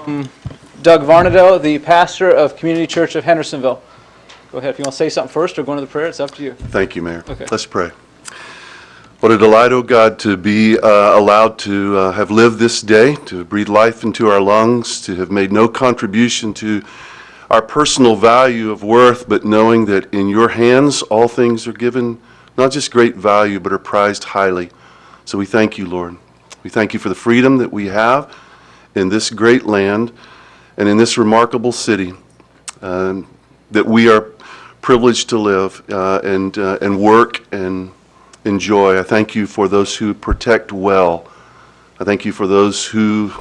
Doug Varnado, the pastor of Community Church of Hendersonville. Go ahead. If you want to say something first or go into the prayer, it's up to you. Thank you, Mayor. Okay. Let's pray. What a delight, oh God, to be allowed to have lived this day, to breathe life into our lungs, to have made no contribution to our personal value of worth, but knowing that in your hands all things are given not just great value, but are prized highly. So we thank you, Lord. We thank you for the freedom that we have in this great land and in this remarkable city that we are privileged to live and work and enjoy. I thank you for those who protect well. I thank you for those who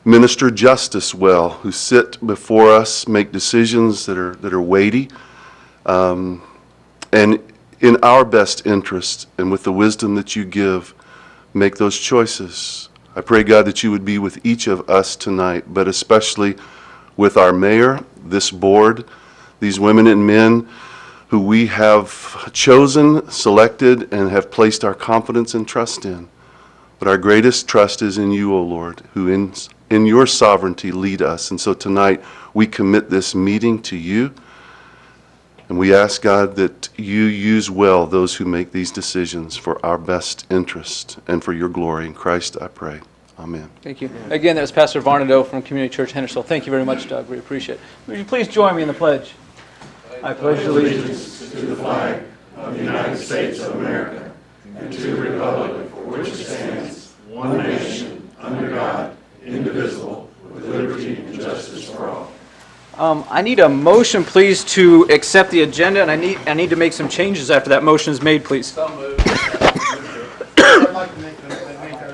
minister justice well, who sit before us, make decisions that are weighty, and in our best interest and with the wisdom that you give, make those choices. I pray, God, that you would be with each of us tonight, but especially with our mayor, this board, these women and men who we have chosen, selected, and have placed our confidence and trust in. But our greatest trust is in you, O Lord, who in your sovereignty lead us. And so tonight we commit this meeting to you, and we ask, God, that you use well those who make these decisions for our best interest and for your glory. In Christ I pray. Amen. Thank you. Again, that was Pastor Varnado from Community Church Hendersonville. Thank you very much, Doug. We appreciate it. Would you please join me in the pledge? I pledge allegiance to the flag of the United States of America and to the republic for which it stands, one nation, under God, indivisible, with liberty and justice for all. I need a motion, please, to accept the agenda, and I need to make some changes after that motion is made, please. So moved. I'd like to make that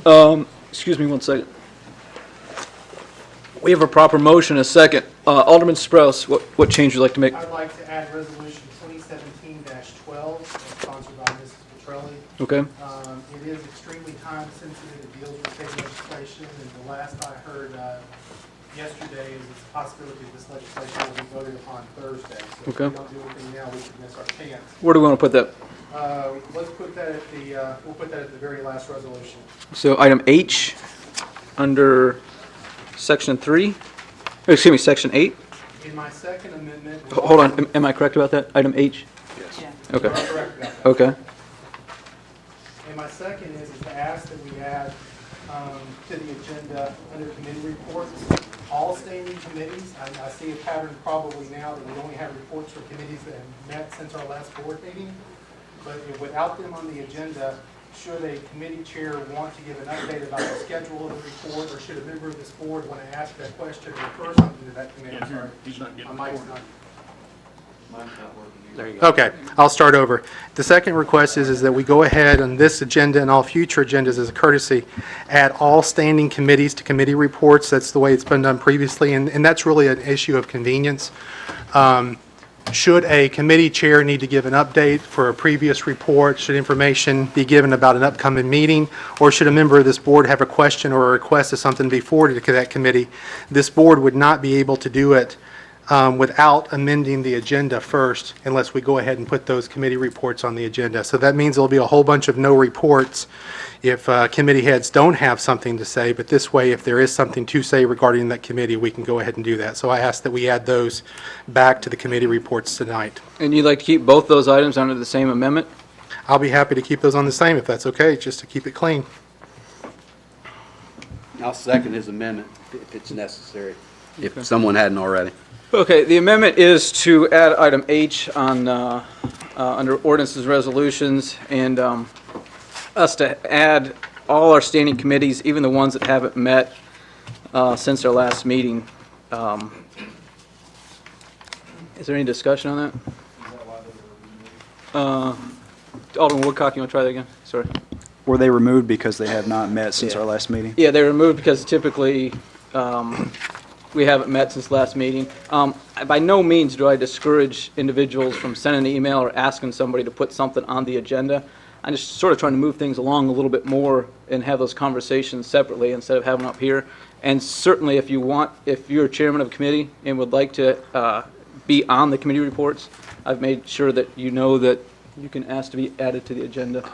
amendment. Excuse me one second. We have a proper motion, a second. Alderman Sprouse, what change would you like to make? I'd like to add resolution 2017-12, sponsored by Mrs. Petrelli. Okay. It is extremely time sensitive. It deals with state legislation, and the last I heard yesterday is this possibility that this legislation will be voted upon Thursday. So Okay. if we don't do anything now, we could miss our chance. Where do we want to put that? Let's put that at the, we'll put that at the very last resolution. So item H, under section 3, excuse me, section 8. In my second amendment. Hold on, am I correct about that? Item H? Yes. Okay. You are correct about that. Okay. And my second is to ask that we add to the agenda under committee reports, all standing committees. I see a pattern probably now that we only have reports for committees that have met since our last board meeting. But without them on the agenda, should a committee chair want to give an update about the schedule of the report, or should a member of this board want to ask that question or refer something to that committee? My mic's not. There you go. Okay, I'll start over. The second request is that we go ahead on this agenda and all future agendas as a courtesy, add all standing committees to committee reports. That's the way it's been done previously, and that's really an issue of convenience. Should a committee chair need to give an update for a previous report, should information be given about an upcoming meeting, or should a member of this board have a question or a request of something to be forwarded to that committee, this board would not be able to do it without amending the agenda first unless we go ahead and put those committee reports on the agenda. So that means there'll be a whole bunch of no reports if committee heads don't have something to say, but this way, if there is something to say regarding that committee, we can go ahead and do that. So I ask that we add those back to the committee reports tonight. And you'd like to keep both those items under the same amendment? I'll be happy to keep those on the same if that's okay, just to keep it clean. I'll second his amendment if it's necessary, if someone hadn't already. Okay, the amendment is to add item H on under ordinances and resolutions, and us to add all our standing committees, even the ones that haven't met since our last meeting. Is there any discussion on that? Alderman Woodcock, you want to try that again? Sorry. Were they removed because they have not met since our last meeting? Yeah, they were removed because typically we haven't met since last meeting. By no means do I discourage individuals from sending an email or asking somebody to put something on the agenda. I'm just sort of trying to move things along a little bit more and have those conversations separately instead of having them up here. And certainly if you're chairman of a committee and would like to be on the committee reports, I've made sure that you know that you can ask to be added to the agenda.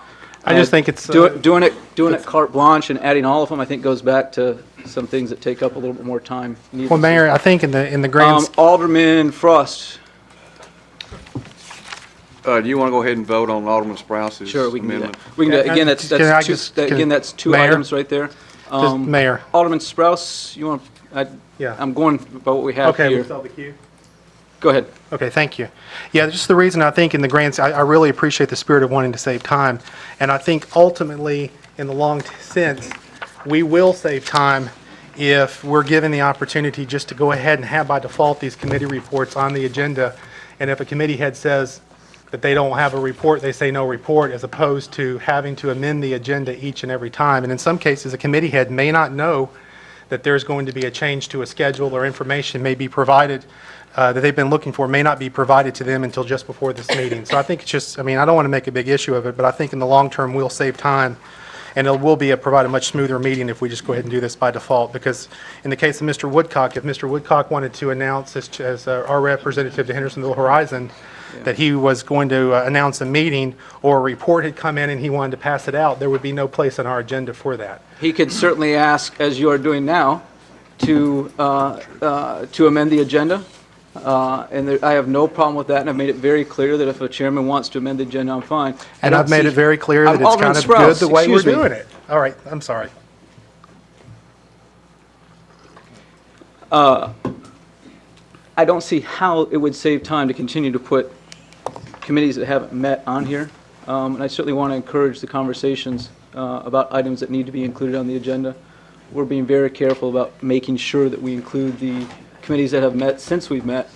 I just think it's... Doing it carte blanche and adding all of them, I think goes back to some things that take up a little bit more time. Well, Mayor, I think in the grand... Alderman Frost. Do you want to go ahead and vote on Alderman Sprouse's Sure, we can do that. amendment? We can do that. Again, Can I that's two Mayor? items right there. Mayor. Alderman Sprouse, you want, Yeah. I'm going by what we have Okay, here. we'll sell the queue. Go ahead. Okay, thank you. Yeah, just the reason I think in the grand, I really appreciate the spirit of wanting to save time. And I think ultimately, in the long sense, we will save time if we're given the opportunity just to go ahead and have by default these committee reports on the agenda. And if a committee head says that they don't have a report, they say no report, as opposed to having to amend the agenda each and every time. And in some cases, a committee head may not know that there's going to be a change to a schedule or information may be provided that they've been looking for may not be provided to them until just before this meeting. So I think it's just, I mean, I don't want to make a big issue of it, but I think in the long term, we'll save time, and it will provide a much smoother meeting if we just go ahead and do this by default. Because in the case of Mr. Woodcock, if Mr. Woodcock wanted to announce as our representative to Hendersonville Horizon, that he was going to announce a meeting or a report had come in and he wanted to pass it out, there would be no place on our agenda for that. He could certainly ask, as you are doing now, to amend the agenda. I have no problem with that, and I've made it very clear that if a chairman wants to amend the agenda, I'm fine. And I've made it very clear that it's Alderman kind of good Sprouse, the way we're excuse me. doing it. All right, I'm sorry. I don't see how it would save time to continue to put committees that haven't met on here. And I certainly want to encourage the conversations about items that need to be included on the agenda. We're being very careful about making sure that we include the committees that have met since we've met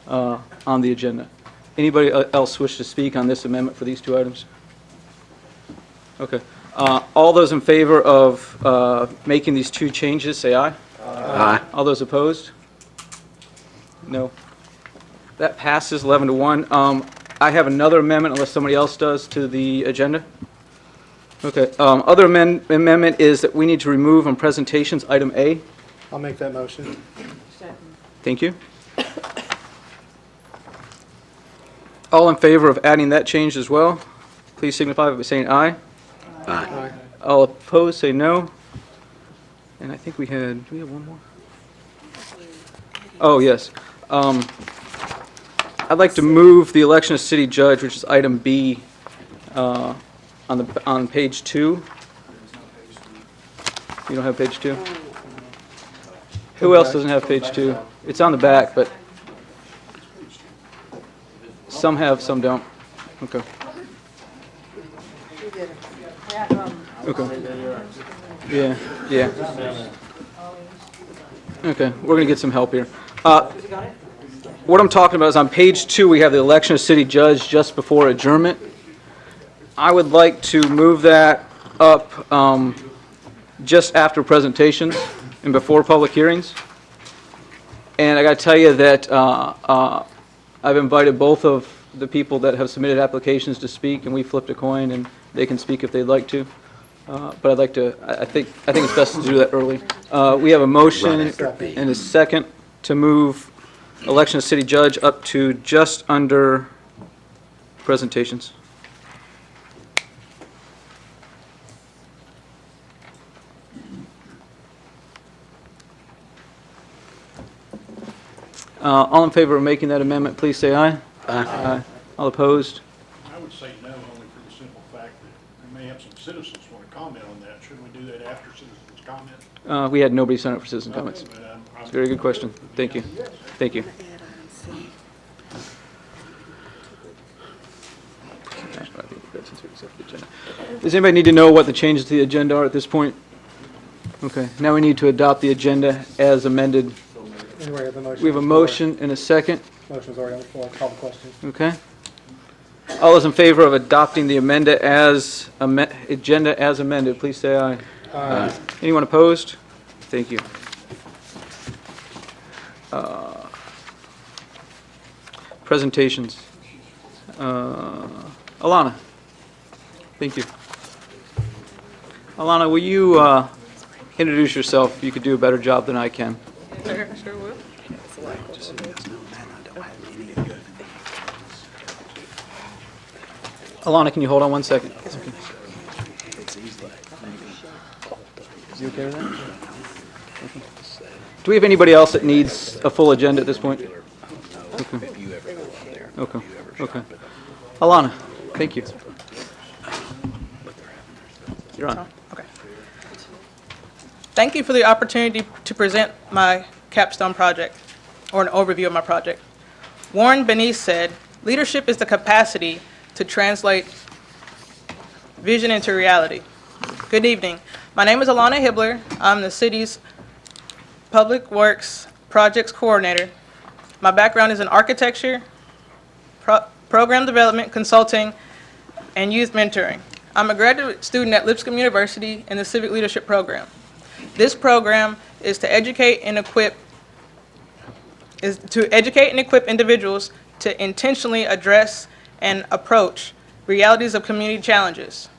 on the agenda. Anybody else wish to speak on this amendment for these two items? Okay. All those in favor of making these two changes, say aye. Aye. All those opposed? No. That passes 11 to 1. I have another amendment, unless somebody else does, to the agenda. Okay. Other amendment is that we need to remove on presentations, item A. I'll make that motion. Thank you. All in favor of adding that change as well, please signify by saying aye. Aye. All opposed, say no. And I think do we have one more? Oh, yes. I'd like to move the election of city judge, which is item B, on page 2. You don't have page 2? Who else doesn't have page 2? It's on the back, but some have, some don't. Okay. Okay. Yeah. Okay, we're going to get some help here. What I'm talking about is on page 2, we have the election of city judge just before adjournment. I would like to move that up just after presentations and before public hearings. And I got to tell you that I've invited both of the people that have submitted applications to speak, and we flipped a coin, and they can speak if they'd like to. But I'd like to, I think it's best to do that early. We have a motion and a second to move election of city judge up to just under presentations. All in favor of making that amendment, please say aye. Aye. All opposed? I would say no, only for the simple fact that we may have some citizens want to comment on that. Shouldn't we do that after citizens comment? We had nobody sign up for citizen comments. But, It's a very good question. Thank you. Thank you. Does anybody need to know what the changes to the agenda are at this point? Okay, now we need to adopt the agenda as amended. Anyway, We have a motion and a second. Motion's already on the floor. Call the question. Okay. All those in favor of adopting the agenda as amended, please say aye. Aye. Anyone opposed? Thank you. Presentations. Alana. Thank you. Alana, will you introduce yourself? You could do a better job than I can. Sure will. Alana, can you hold on one second? Okay. care of that? Okay. Do we have anybody else that needs a full agenda at this point? Okay, okay. Alana, thank you. You're on. Okay. Thank you for the opportunity to present my capstone project, or an overview of my project. Warren Benise said, "Leadership is the capacity to translate vision into reality." Good evening. My name is Alana Hibbler. I'm the city's Public Works Projects Coordinator. My background is in architecture, program development, consulting, and youth mentoring. I'm a graduate student at Lipscomb University in the Civic Leadership Program. This program is to educate and equip individuals to intentionally address and approach realities of community challenges.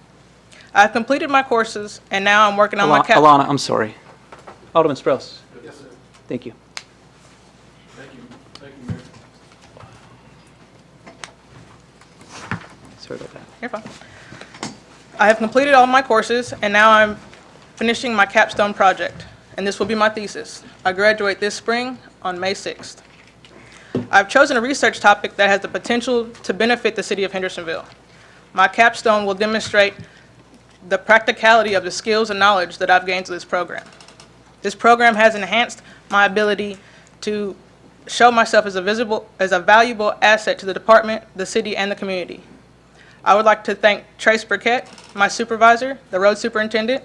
I've completed my courses, and now I'm working on my Alana, I'm sorry. Alderman Strauss. Yes, sir. Thank you. Thank you. Thank you, Mayor. Sorry about that. You're fine. I have completed all my courses, and now I'm finishing my capstone project, and this will be my thesis. I graduate this spring on May 6th. I've chosen a research topic that has the potential to benefit the city of Hendersonville. My capstone will demonstrate the practicality of the skills and knowledge that I've gained through this program. This program has enhanced my ability to show myself as a valuable asset to the department, the city, and the community. I would like to thank Trace Burkett, my supervisor, the road superintendent,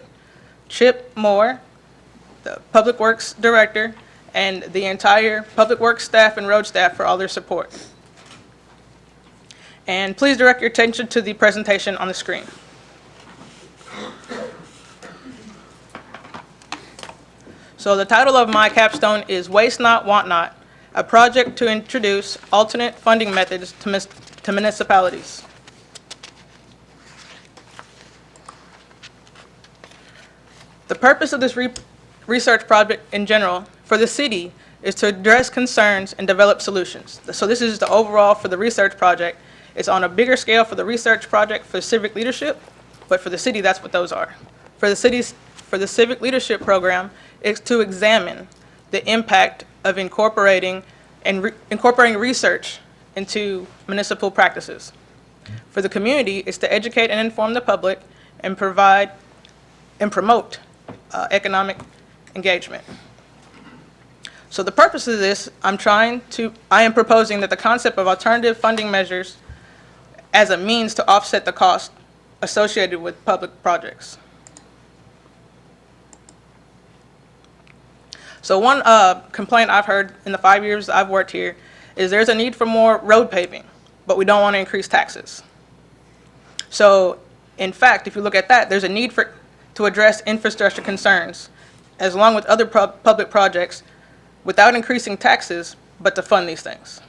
Chip Moore, the Public Works Director, and the entire Public Works staff and road staff for all their support. And please direct your attention to the presentation on the screen. So the title of my capstone is Waste Not, Want Not, a project to introduce alternate funding methods to municipalities. The purpose of this research project in general for the city is to address concerns and develop solutions. So this is the overall for the research project. It's on a bigger scale for the research project for civic leadership, but for the city, that's what those are. For the civic leadership program, it's to examine the impact of incorporating research into municipal practices. For the community, it's to educate and inform the public and provide and promote economic engagement. So the purpose of this, I am proposing that the concept of alternative funding measures as a means to offset the cost associated with public projects. So one complaint I've heard in the 5 years I've worked here is there's a need for more road paving, but we don't want to increase taxes. So in fact, if you look at that, there's a need to address infrastructure concerns, as along with other public projects, without increasing taxes, but to fund these things.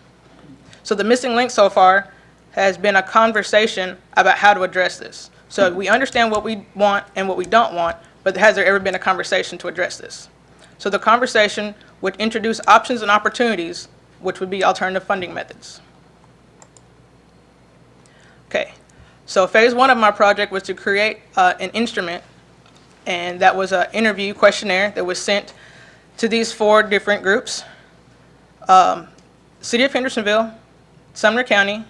So the missing link so far has been a conversation about how to address this. So we understand what we want and what we don't want, but has there ever been a conversation to address this? So the conversation would introduce options and opportunities, which would be alternative funding methods. Okay, so phase one of my project was to create an instrument, and that was an interview questionnaire that was sent to these 4 different groups: City of Hendersonville, Sumner County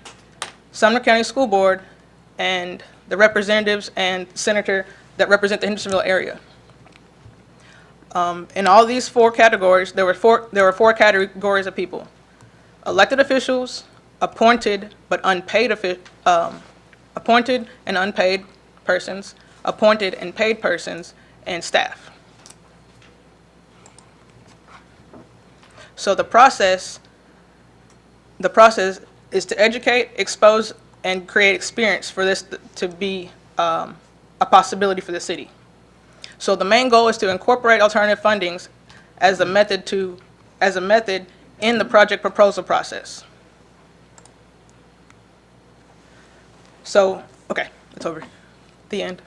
School Board, and the representatives and senator that represent the Hendersonville area. In all these 4 categories, there were 4 categories of people: elected officials, appointed but unpaid appointed and unpaid persons, appointed and paid persons, and staff. So the process is to educate, expose, and create experience for this to be a possibility for the city. So the main goal is to incorporate alternative fundings as a method in the project proposal process. So, okay, it's over. The end.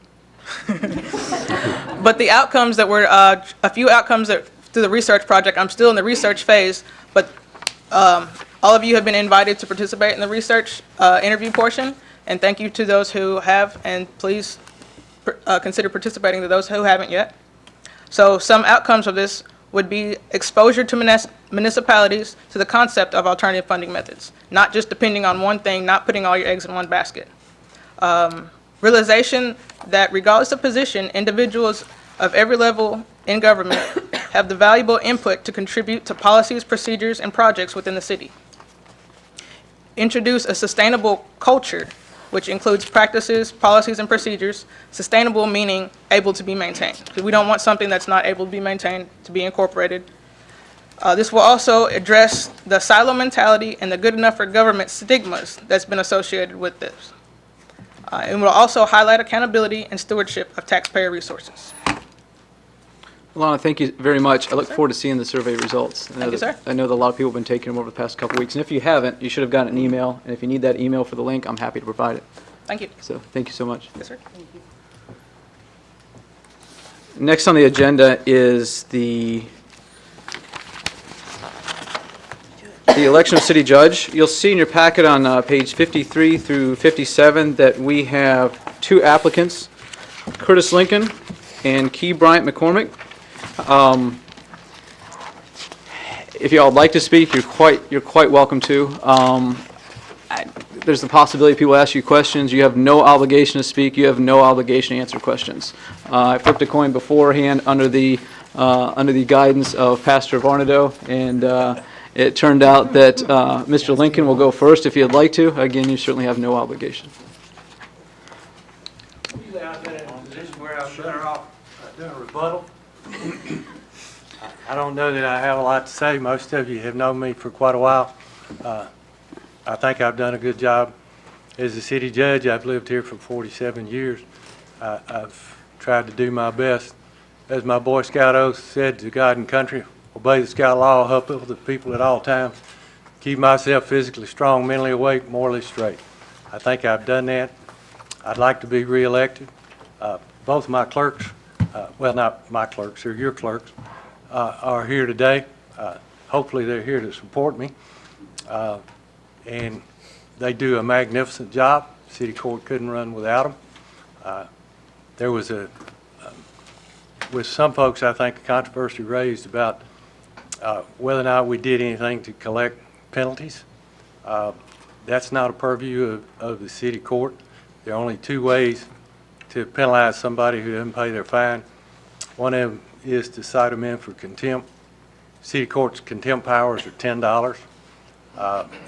But the outcomes that were, a few outcomes that through the research project, I'm still in the research phase, but all of you have been invited to participate in the research interview portion, and thank you to those who have, and please consider participating to those who haven't yet. So some outcomes of this would be exposure to municipalities to the concept of alternative funding methods, not just depending on one thing, not putting all your eggs in one basket. Realization that regardless of position, individuals of every level in government have the valuable input to contribute to policies, procedures, and projects within the city. Introduce a sustainable culture, which includes practices, policies, and procedures. Sustainable meaning able to be maintained, because we don't want something that's not able to be maintained to be incorporated. This will also address the silo mentality and the good enough for government stigmas that's been associated with this. It will also highlight accountability and stewardship of taxpayer resources. Alana, thank you very much. I look forward to seeing the survey results. Thank you, sir. I know that a lot of people have been taking them over the past couple weeks, and if you haven't, you should have gotten an email, and if you need that email for the link, I'm happy to provide it. Thank you. So, thank you so much. Yes, sir. Next on the agenda is the election of city judge. You'll see in your packet on page 53 through 57 that we have two applicants, Curtis Lincoln and Key Bryant McCormick. If y'all would like to speak, you're quite welcome to. There's the possibility people ask you questions. You have no obligation to speak. You have no obligation to answer questions. I flipped a coin beforehand under the guidance of Pastor Varnado, and it turned out that Mr. Lincoln will go first if you'd like to. Again, you certainly have no obligation. Usually I've been in a position where I'm better off doing a rebuttal. I don't know that I have a lot to say. Most of you have known me for quite a while. I think I've done a good job as a city judge. I've lived here for 47 years. I've tried to do my best. As my Boy Scout oath said, to God and country, obey the Scout law, help the people at all times, keep myself physically strong, mentally awake, morally straight. I think I've done that. I'd like to be reelected. Both my clerks, well, not my clerks, they're your clerks, are here today. Hopefully they're here to support me. And they do a magnificent job. City Court couldn't run without them. There was with some folks, I think, a controversy raised about whether or not we did anything to collect penalties. That's not a purview of the City Court. There are only two ways to penalize somebody who doesn't pay their fine. One of them is to cite them in for contempt. City Court's contempt powers are $10.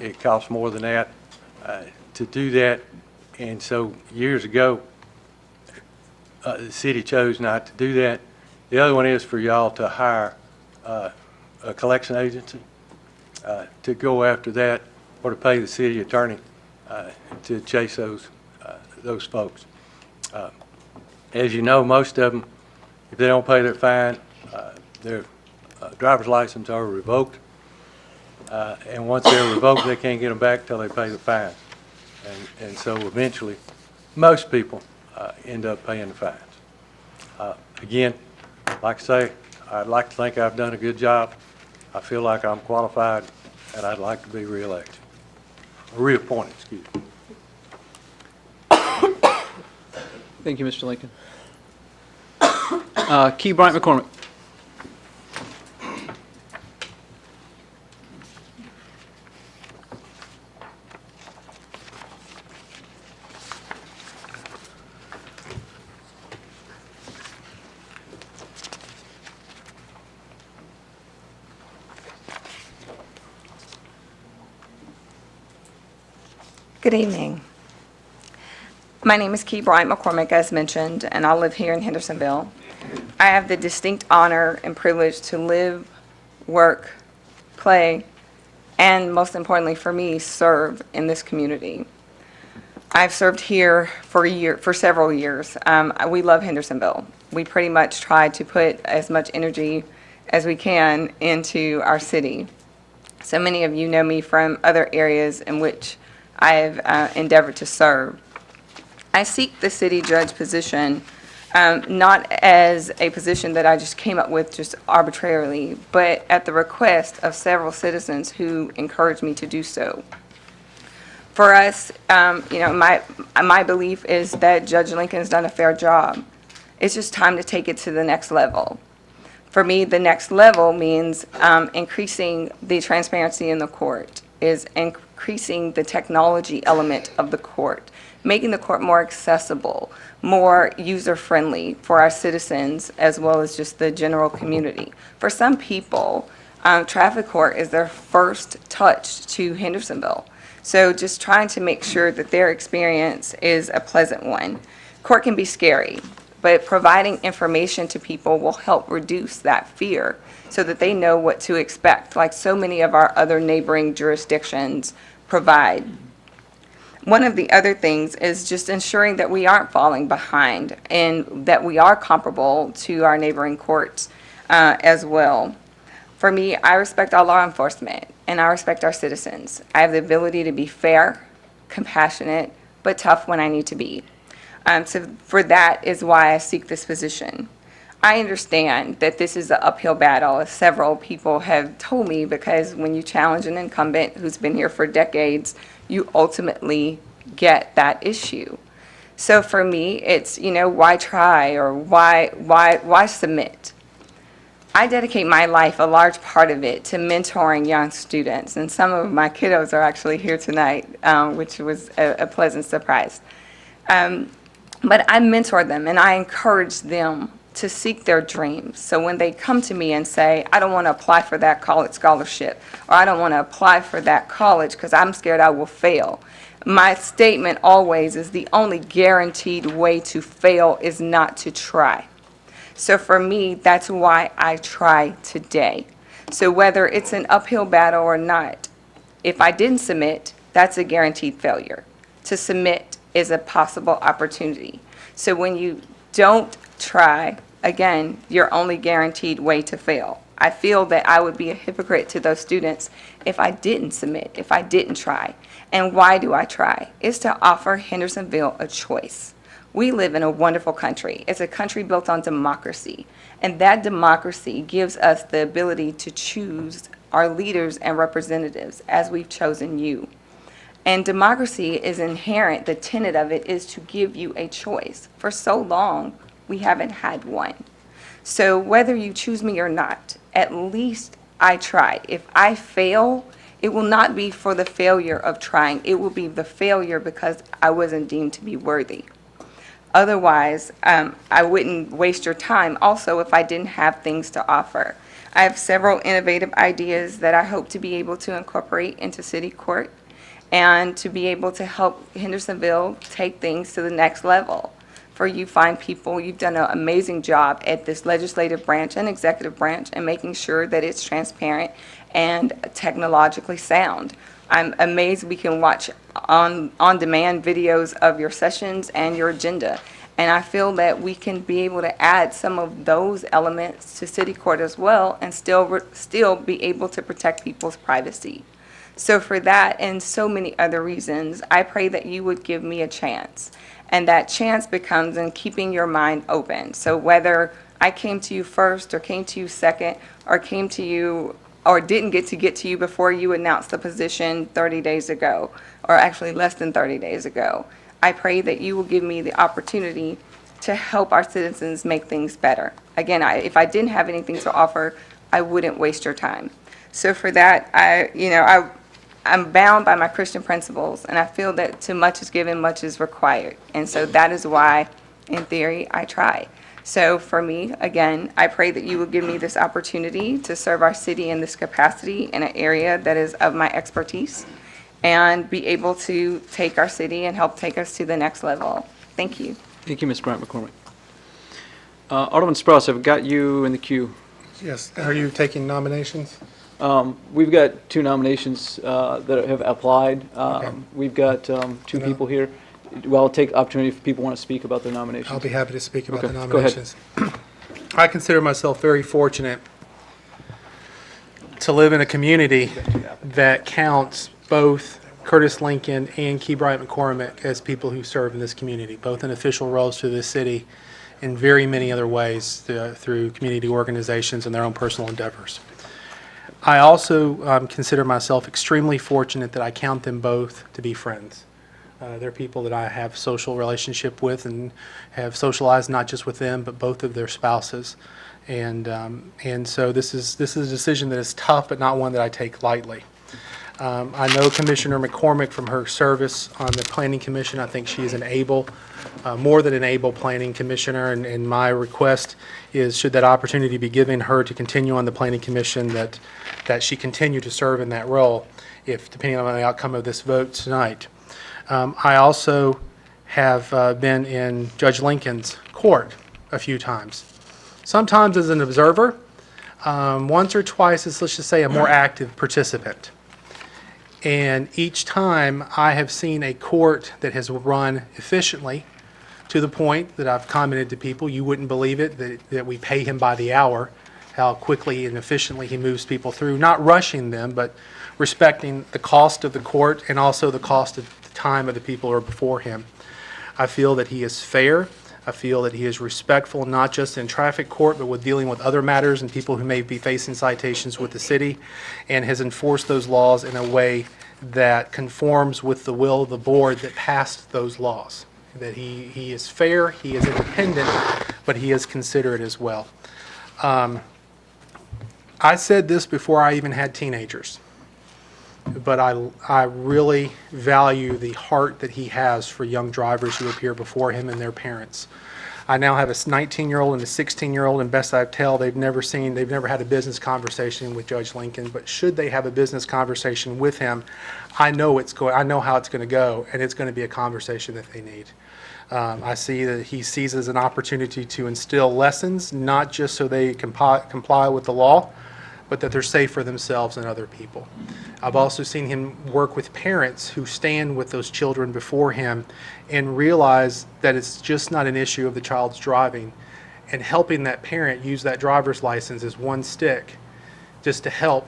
It costs more than that to do that, and so years ago, the city chose not to do that. The other one is for y'all to hire a collection agency to go after that, or to pay the city attorney to chase those folks. As you know, most of them, if they don't pay their fine, their driver's license are revoked. And once they're revoked, they can't get them back until they pay the fine. And so eventually, most people end up paying the fines. Again, like I say, I'd like to think I've done a good job. I feel like I'm qualified, and I'd like to be reelected. Reappointed, excuse me. Thank you, Mr. Lincoln. Key Bryant McCormick. Good evening. My name is Key Bryant McCormick, as mentioned, and I live here in Hendersonville. I have the distinct honor and privilege to live, work, play, and most importantly for me, serve in this community. I've served here for several years. We love Hendersonville. We pretty much try to put as much energy as we can into our city. So many of you know me from other areas in which I've endeavored to serve. I seek the city judge position not as a position that I just came up with just arbitrarily, but at the request of several citizens who encouraged me to do so. For us, my belief is that Judge Lincoln's done a fair job. It's just time to take it to the next level. For me, the next level means increasing the transparency in the court, is increasing the technology element of the court, making the court more accessible, more user-friendly for our citizens as well as just the general community. For some people, traffic court is their first touch to Hendersonville. So just trying to make sure that their experience is a pleasant one. Court can be scary, but providing information to people will help reduce that fear so that they know what to expect, like so many of our other neighboring jurisdictions provide. One of the other things is just ensuring that we aren't falling behind and that we are comparable to our neighboring courts as well. For me, I respect all law enforcement and I respect our citizens. I have the ability to be fair, compassionate, but tough when I need to be. So for that is why I seek this position. I understand that this is an uphill battle, as several people have told me, because when you challenge an incumbent who's been here for decades, you ultimately get that issue. So for me, it's, why try or why submit? I dedicate my life, a large part of it, to mentoring young students, and some of my kiddos are actually here tonight, which was a pleasant surprise. But I mentor them and I encourage them to seek their dreams. So when they come to me and say, I don't want to apply for that college scholarship, or I don't want to apply for that college because I'm scared I will fail, my statement always is the only guaranteed way to fail is not to try. So for me, that's why I try today. So whether it's an uphill battle or not, if I didn't submit, that's a guaranteed failure. To submit is a possible opportunity. So when you don't try, again, your only guaranteed way to fail. I feel that I would be a hypocrite to those students if I didn't submit, if I didn't try. And why do I try? It's to offer Hendersonville a choice. We live in a wonderful country. It's a country built on democracy. And that democracy gives us the ability to choose our leaders and representatives as we've chosen you. And democracy is inherent. The tenet of it is to give you a choice. For so long, we haven't had one. So whether you choose me or not, at least I try. If I fail, it will not be for the failure of trying. It will be the failure because I wasn't deemed to be worthy. Otherwise, I wouldn't waste your time also if I didn't have things to offer. I have several innovative ideas that I hope to be able to incorporate into city court and to be able to help Hendersonville take things to the next level. For you fine people, you've done an amazing job at this legislative branch and executive branch and making sure that it's transparent and technologically sound. I'm amazed we can watch on-demand videos of your sessions and your agenda. And I feel that we can be able to add some of those elements to city court as well and still be able to protect people's privacy. So for that and so many other reasons, I pray that you would give me a chance. And that chance becomes in keeping your mind open. So whether I came to you first or came to you second or came to you or didn't get to you before you announced the position 30 days ago, or actually less than 30 days ago, I pray that you will give me the opportunity to help our citizens make things better. Again, if I didn't have anything to offer, I wouldn't waste your time. So for that, I'm bound by my Christian principles, and I feel that too much is given, much is required. And so that is why, in theory, I try. So for me, again, I pray that you will give me this opportunity to serve our city in this capacity in an area that is of my expertise and be able to take our city and help take us to the next level. Thank you. Thank you, Ms. Bryant McCormick. Alderman Sprouse, I've got you in the queue. Yes, are you taking nominations? We've got 2 nominations that have applied. Okay. We've got 2 people here. Well, I'll take the opportunity if people want to speak about their nominations. I'll be happy to speak about Okay, the go ahead. nominations. I consider myself very fortunate to live in a community that counts both Curtis Lincoln and Key Bryant McCormick as people who serve in this community, both in official roles to this city and very many other ways through community organizations and their own personal endeavors. I also consider myself extremely fortunate that I count them both to be friends. They're people that I have social relationship with and have socialized not just with them, but both of their spouses. And so this is a decision that is tough, but not one that I take lightly. I know Commissioner McCormick from her service on the Planning Commission. I think she is an able, more than an able planning commissioner, and my request is, should that opportunity be given her to continue on the Planning Commission, that she continue to serve in that role, if depending on the outcome of this vote tonight. I also have been in Judge Lincoln's court a few times, sometimes as an observer, once or twice as, let's just say, a more active participant. And each time I have seen a court that has run efficiently, to the point that I've commented to people, you wouldn't believe it, that we pay him by the hour, how quickly and efficiently he moves people through, not rushing them, but respecting the cost of the court and also the cost of the time of the people who are before him. I feel that he is fair. I feel that he is respectful, not just in traffic court, but with dealing with other matters and people who may be facing citations with the city, and has enforced those laws in a way that conforms with the will of the board that passed those laws. That he is fair, he is independent, but he is considerate as well. I said this before I even had teenagers, but I really value the heart that he has for young drivers who appear before him and their parents. I now have a 19-year-old and a 16-year-old, and best I tell, they've never had a business conversation with Judge Lincoln, but should they have a business conversation with him, I know how it's going to go, and it's going to be a conversation that they need. I see that he sees it as an opportunity to instill lessons, not just so they comply with the law, but that they're safe for themselves and other people. I've also seen him work with parents who stand with those children before him and realize that it's just not an issue of the child's driving, and helping that parent use that driver's license as one stick just to help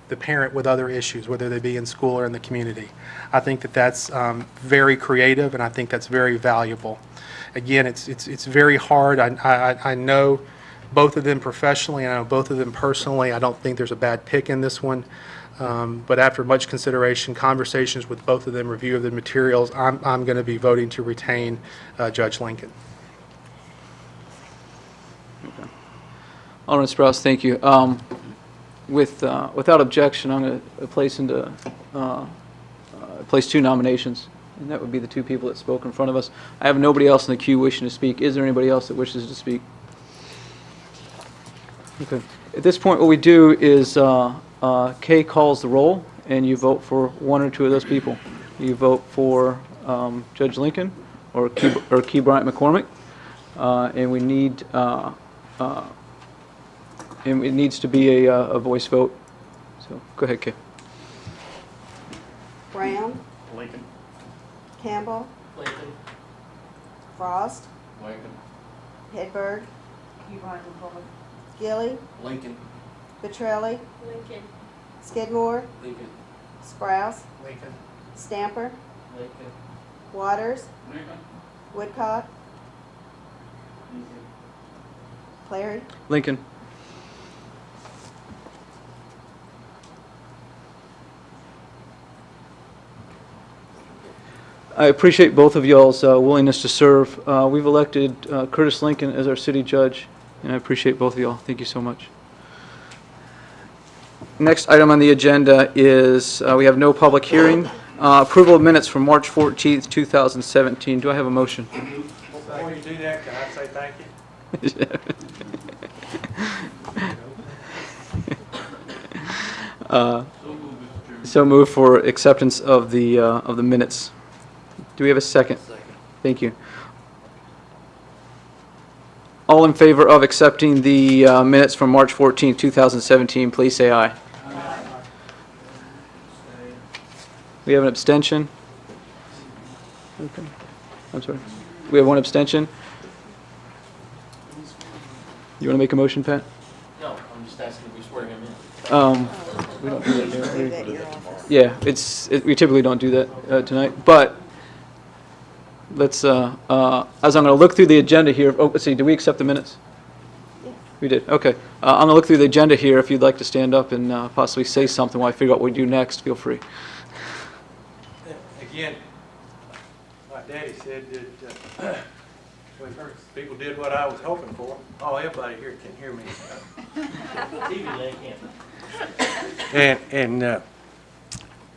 the parent with other issues, whether they be in school or in the community. I think that that's very creative, and I think that's very valuable. Again, it's very hard. I know both of them professionally, and I know both of them personally. I don't think there's a bad pick in this one. But after much consideration, conversations with both of them, review of the materials, I'm going to be voting to retain Judge Lincoln. Okay. Alderman Sprouse, thank you. Without objection, I'm going to place two nominations, and that would be the two people that spoke in front of us. I have nobody else in the queue wishing to speak. Is there anybody else that wishes to speak? Okay. At this point, what we do is Kay calls the roll, and you vote for one or two of those people. You vote for Judge Lincoln or Key Bryant McCormick, and we need and it needs to be a voice vote. So go ahead, Kay. Brown. Lincoln. Campbell. Lincoln. Frost. Lincoln. Hedberg. Gilly. Lincoln. Petrelli. Lincoln. Skidmore. Lincoln. Sprouse. Lincoln. Stamper. Lincoln. Waters. Lincoln. Woodcock. Clary. Lincoln. I appreciate both of y'all's willingness to serve. We've elected Curtis Lincoln as our city judge, and I appreciate both of y'all. Thank you so much. Next item on the agenda is we have no public hearing. Approval of minutes from March 14th, 2017. Do I have a motion? Before you do that, can I say thank you? So move for acceptance of the minutes. Do we have a second? Second. Thank you. All in favor of accepting the minutes from March 14th, 2017, please say aye. Aye. We have an abstention. Okay. I'm sorry. We have one abstention. You want to make a motion, Pat? No, I'm just asking if we swear him in. We don't do that here. Yeah, we typically don't do that tonight, but let's, as I'm going to look through the agenda here, let's see, did we accept the minutes? Yes. We did, okay. I'm going to look through the agenda here. If you'd like to stand up and possibly say something while I figure out what we do next, feel free. Again, my daddy said that People did what I was hoping for. Oh, everybody here can hear me. And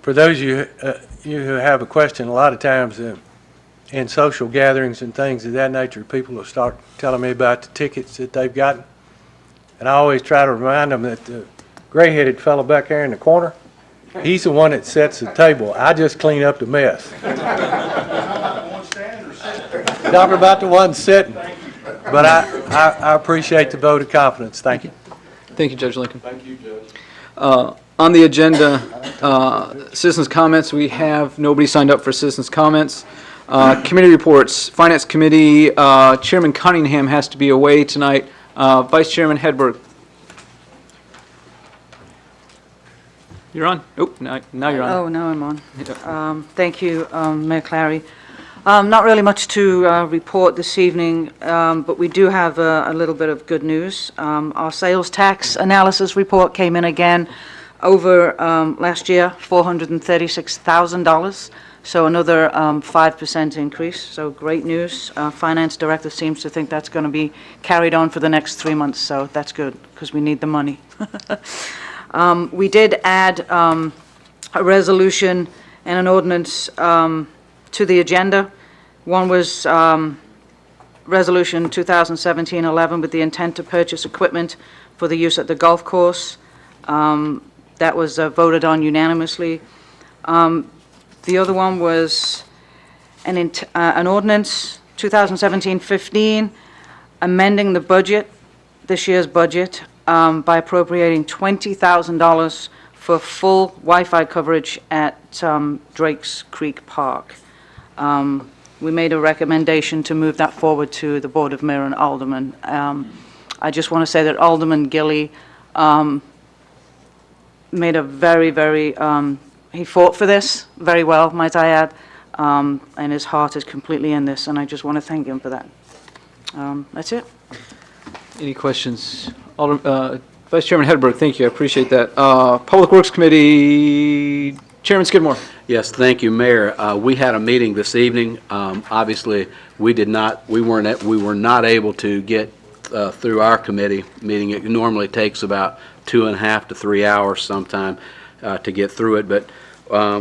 for those of you who have a question, a lot of times in social gatherings and things of that nature, people will start telling me about the tickets that they've gotten. And I always try to remind them that the gray-headed fellow back there in the corner, he's the one that sets the table. I just clean up the mess. Talking about the one sitting. But I appreciate the vote of confidence. Thank you. Thank you, Judge Lincoln. Thank you, Judge. On the agenda, citizens' comments, we have nobody signed up for citizens' comments. Committee reports, Finance Committee, Chairman Cunningham has to be away tonight. Vice Chairman Hedberg. You're on? Oh, now you're on. Oh, now I'm on. Thank you, Mayor Clary. Not really much to report this evening, but we do have a little bit of good news. Our sales tax analysis report came in again over last year, $436,000, so another 5% increase, so great news. Finance Director seems to think that's going to be carried on for the next 3 months, so that's good, because we need the money. We did add a resolution and an ordinance to the agenda. One was Resolution 2017-11 with the intent to purchase equipment for the use at the golf course. That was voted on unanimously. The other one was an ordinance, 2017-15, amending the budget, this year's budget, by appropriating $20,000 for full Wi-Fi coverage at Drake's Creek Park. We made a recommendation to move that forward to the Board of Mayor and Aldermen. I just want to say that Alderman Gilly made a very, he fought for this very well, might I add, and his heart is completely in this, and I just want to thank him for that. That's it. Any questions? Vice Chairman Hedberg, thank you, I appreciate that. Public Works Committee, Chairman Skidmore. Yes, thank you, Mayor. We had a meeting this evening. Obviously, we were not able to get through our committee meeting. It normally takes about 2.5 to 3 hours sometime to get through it, but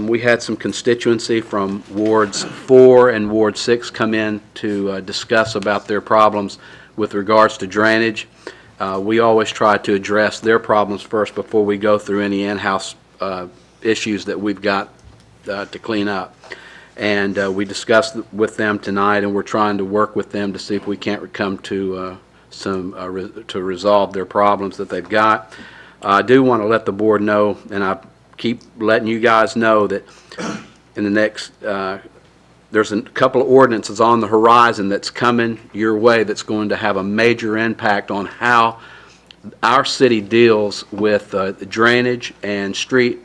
we had some constituency from Wards 4 and Ward 6 come in to discuss about their problems with regards to drainage. We always try to address their problems first before we go through any in-house issues that we've got to clean up. And we discussed with them tonight, and we're trying to work with them to see if we can't come to to resolve their problems that they've got. I do want to let the board know, and I keep letting you guys know, that in the next, there's a couple of ordinances on the horizon that's coming your way that's going to have a major impact on how our city deals with drainage and street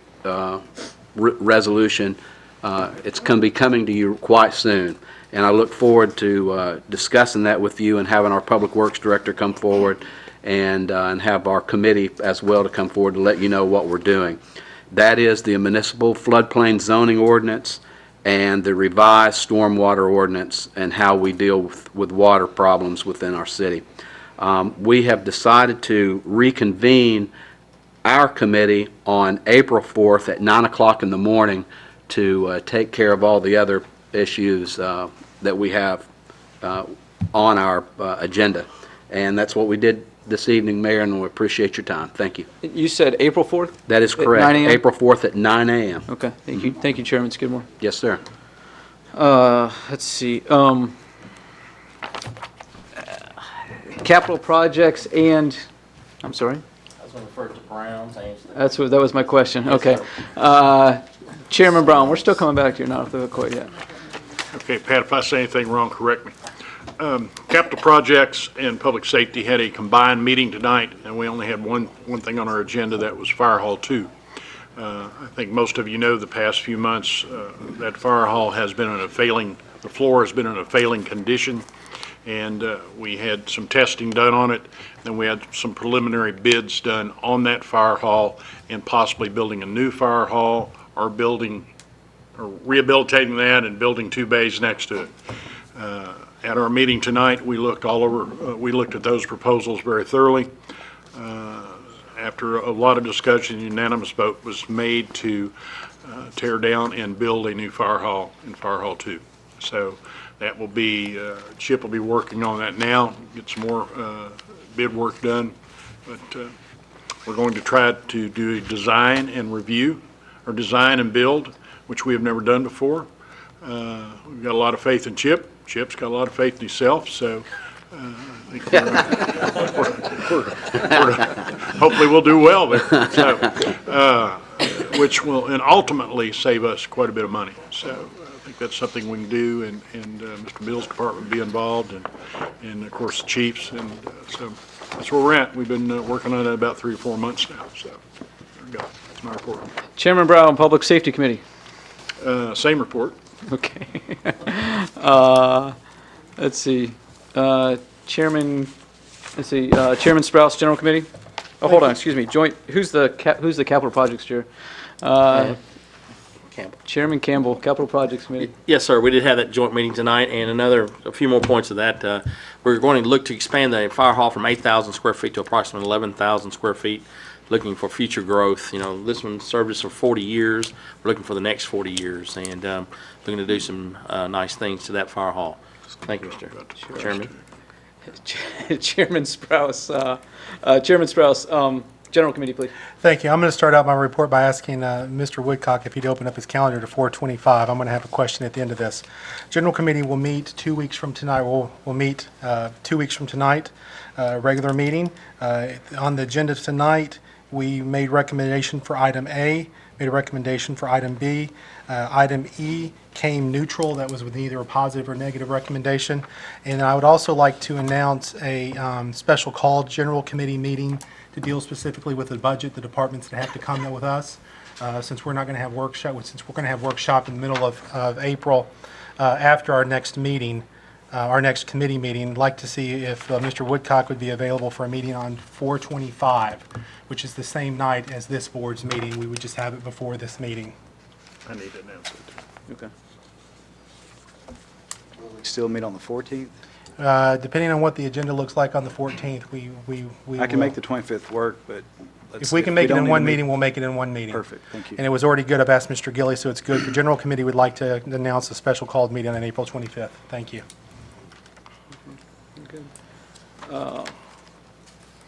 resolution. It's going to be coming to you quite soon, and I look forward to discussing that with you and having our Public Works Director come forward and have our committee as well to come forward to let you know what we're doing. That is the municipal floodplain zoning ordinance and the revised stormwater ordinance and how we deal with water problems within our city. We have decided to reconvene our committee on April 4th at 9 o'clock in the morning to take care of all the other issues that we have on our agenda. And that's what we did this evening, Mayor, and we appreciate your time. Thank you. You said April 4th? That is correct. 9 a.m.? April 4th at 9 a.m. Okay, thank you. Thank you, Chairman Skidmore. Yes, sir. Let's see. Capital projects and, I'm sorry? I was going to refer to Brown's answer. That was my question. Okay. Chairman Brown, we're still coming back to you, not off the hook quite yet. Okay, Pat, if I say anything wrong, correct me. Capital projects and public safety had a combined meeting tonight, and we only had one thing on our agenda, that was Fire Hall 2. I think most of you know the past few months that Fire Hall has been in a failing, the floor has been in a failing condition, and we had some testing done on it. Then we had some preliminary bids done on that Fire Hall and possibly building a new Fire Hall or rehabilitating that and building 2 bays next to it. At our meeting tonight, we looked all over, we looked at those proposals very thoroughly. After a lot of discussion, unanimous vote was made to tear down and build a new fire hall in Fire Hall 2. So that will be, Chip will be working on that now, get some more bid work done. But we're going to try to do a design and review, or design and build, which we have never done before. We've got a lot of faith in Chip. Chip's got a lot of faith in himself, so I think hopefully we'll do well there. So, which will, and ultimately save us quite a bit of money. So I think that's something we can do, and Mr. Bill's department be involved, and of course the chiefs, and so that's where we're at. We've been working on it about 3 or 4 months now, so there we go. That's my report. Chairman Brown, Public Safety Committee. Same report. Okay. Let's see. Chairman Sprouse, General Committee. Oh, hold on, excuse me. Joint, who's the Capital Projects Chair? Campbell. Chairman Campbell, Capital Projects Committee. Yes, sir. We did have that joint meeting tonight, and a few more points of that. We're going to look to expand the fire hall from 8,000 square feet to approximately 11,000 square feet, looking for future growth. You know, this one served us for 40 years. We're looking for the next 40 years, and looking to do some nice things to that fire hall. Thank you, Mr. Chairman. Chairman Sprouse, General Committee, please. Thank you. I'm going to start out my report by asking Mr. Woodcock if he'd open up his calendar to 4:25. I'm going to have a question at the end of this. General Committee will meet 2 weeks from tonight. We'll meet 2 weeks from tonight, regular meeting. On the agenda tonight, we made recommendation for item A, made a recommendation for item B. Item E came neutral. That was with either a positive or negative recommendation. And I would also like to announce a special called General Committee meeting to deal specifically with the budget, the departments that have to come with us, since we're not going to have workshop, since we're going to have workshop in the middle of April after our next meeting, our next committee meeting. I'd like to see if Mr. Woodcock would be available for a meeting on 4/25, which is the same night as this board's meeting. We would just have it before this meeting. I need to announce it. Okay. We still meet on the 14th? Depending on what the agenda looks like on the 14th, we I can will- make the 25th work, but let's... If we can make it don't in need one to meet- meeting, we'll make it in one meeting. Perfect, thank you. And it was already good. I've asked Mr. Gilly, so it's good. For General Committee, we'd like to announce a special called meeting on April 25th. Thank you.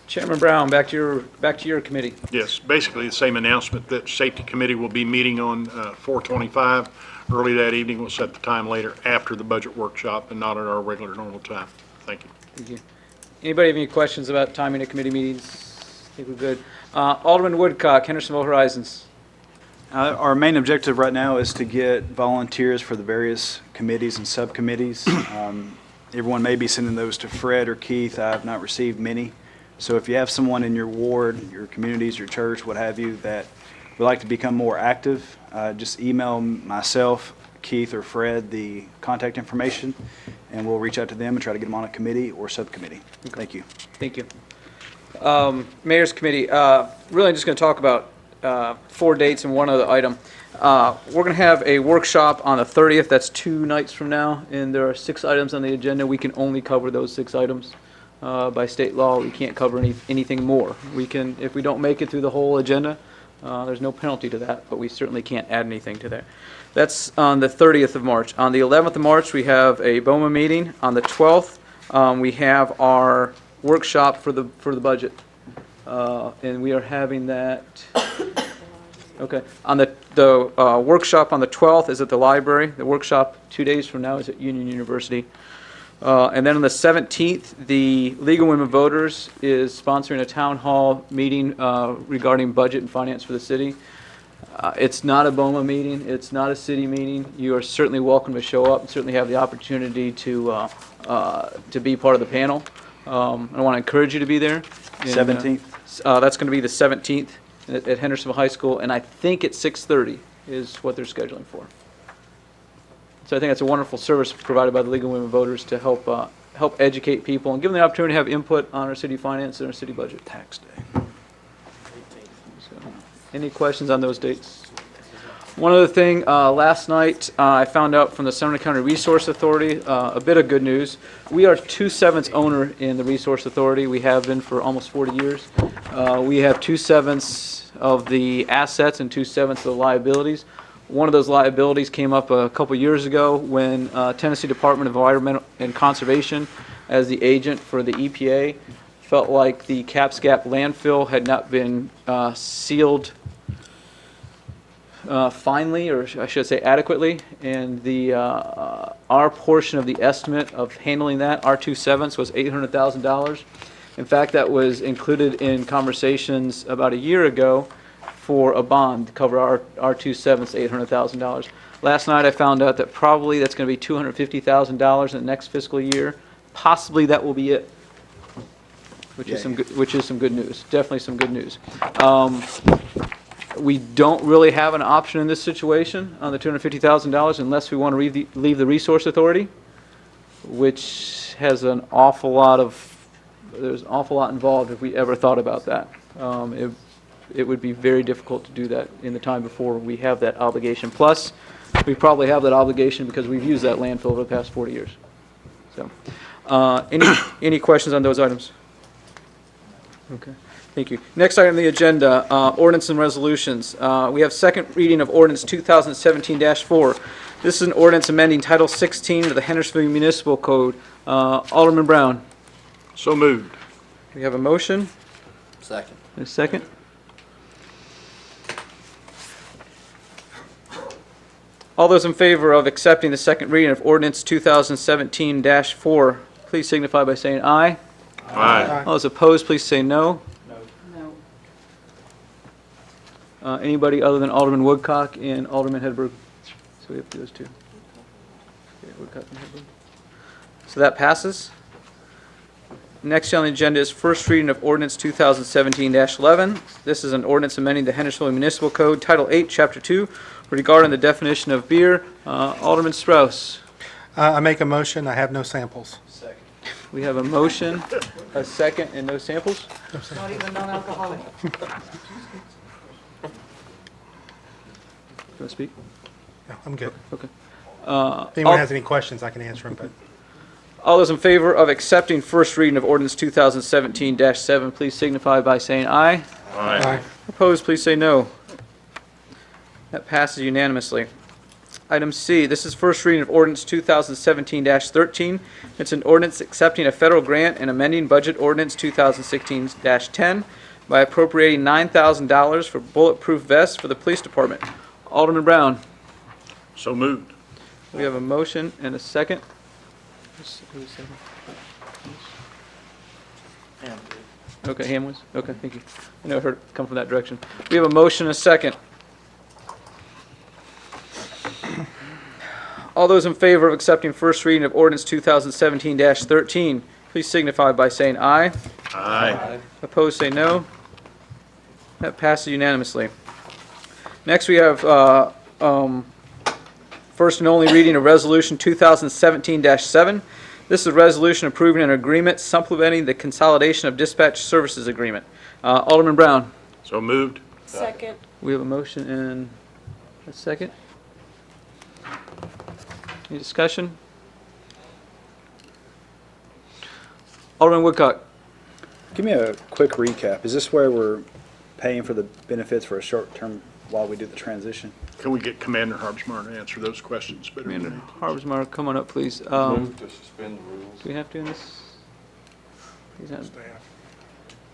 Chairman Brown, back to your committee. Yes, basically the same announcement that Safety Committee will be meeting on 4/25. Early that evening, we'll set the time later after the budget workshop and not at our regular normal time. Thank you. Thank you. Anybody have any questions about timing of committee meetings? I think we're good. Alderman Woodcock, Hendersonville Horizons. Our main objective right now is to get volunteers for the various committees and subcommittees. Everyone may be sending those to Fred or Keith. I have not received many. So if you have someone in your ward, your communities, your church, what have you, that would like to become more active, just email myself, Keith, or Fred the contact information, and we'll reach out to them and try to get them on a committee or subcommittee. Thank you. Thank you. Mayor's Committee, really just going to talk about 4 dates and one other item. We're going to have a workshop on the 30th. That's 2 nights from now, and there are 6 items on the agenda. We can only cover those 6 items. By state law, we can't cover anything more. We can, if we don't make it through the whole agenda, there's no penalty to that, but we certainly can't add anything to that. That's on the 30th of March. On the 11th of March, we have a Boma meeting. On the 12th, we have our workshop for the budget, and we are having that. Okay. On the workshop on the 12th is at the library. The workshop 2 days from now is at Union University. And then on the 17th, the League of Women Voters is sponsoring a town hall meeting regarding budget and finance for the city. It's not a Boma meeting. It's not a city meeting. You are certainly welcome to show up and certainly have the opportunity to be part of the panel. I want to encourage you to be there. 17th? That's going to be the 17th at Hendersonville High School, and I think it's 6:30 is what they're scheduling for. So I think that's a wonderful service provided by the League of Women Voters to help educate people and give them the opportunity to have input on our city finance and our city budget. Tax day. So, any questions on those dates? One other thing, last night, I found out from the Sumner County Resource Authority, a bit of good news. We are 2/7 owner in the Resource Authority. We have been for almost 40 years. We have 2/7 of the assets and 2/7 of the liabilities. One of those liabilities came up a couple years ago when Tennessee Department of Environmental and Conservation, as the agent for the EPA, felt like the Caps Gap landfill had not been sealed finally, or I should say adequately, and our portion of the estimate of handling that, our 2/7 was $800,000. In fact, that was included in conversations about a year ago for a bond to cover our 2/7, $800,000. Last night I found out that probably that's going to be $250,000 in the next fiscal year. Possibly that will be it, which is some good news. Definitely some good news. We don't really have an option in this situation on the $250,000 unless we want to leave the Resource Authority, which has there's an awful lot involved if we ever thought about that. It would be very difficult to do that in the time before we have that obligation. Plus, we probably have that obligation because we've used that landfill over the past 40 years. So, any questions on those items? Okay. Thank you. Next item on the agenda, ordinance and resolutions. We have second reading of ordinance 2017-4. This is an ordinance amending Title 16 of the Hendersonville Municipal Code. Alderman Brown. So moved. We have a motion. Second. A second. All those in favor of accepting the second reading of ordinance 2017-4, please signify by saying aye. Aye. All those opposed, please say no. No. Anybody other than Alderman Woodcock and Alderman Hedberg? So we have those two. Okay, Woodcock and Hedberg. So that passes. Next on the agenda is first reading of ordinance 2017-11. This is an ordinance amending the Hendersonville Municipal Code, Title 8, Chapter 2, regarding the definition of beer. Alderman Strauss. I make a motion. I have no samples. We have a motion, a second, and no samples? Not even non-alcoholic. You want to speak? No, I'm good. Okay. If anyone has any questions, I can answer them, but All those in favor of accepting first reading of ordinance 2017-7, please signify by saying aye. Aye. Opposed, please say no. That passes unanimously. Item C, this is first reading of ordinance 2017-13. It's an ordinance accepting a federal grant and amending budget ordinance 2016-10 by appropriating $9,000 for bulletproof vests for the police department. Alderman Brown. So moved. We have a motion and a second. Okay, Ham was? Okay, thank you. I know I heard it come from that direction. We have a motion and a second. All those in favor of accepting first reading of ordinance 2017-13, please signify by saying aye. Aye. Opposed, say no. That passes unanimously. Next, we have first and only reading of resolution 2017-7. This is a resolution approving an agreement supplementing the consolidation of dispatch services agreement. Alderman Brown. So moved. Second. We have a motion and a second. Any discussion? Alderman Woodcock. Give me a quick recap. Is this where we're paying for the benefits for a short term while we do the transition? Can we get Commander Harbsmeyer to answer those questions better? Commander Harbsmeyer, come on up, please. Move to suspend the rules. Do we have to in this? He's not.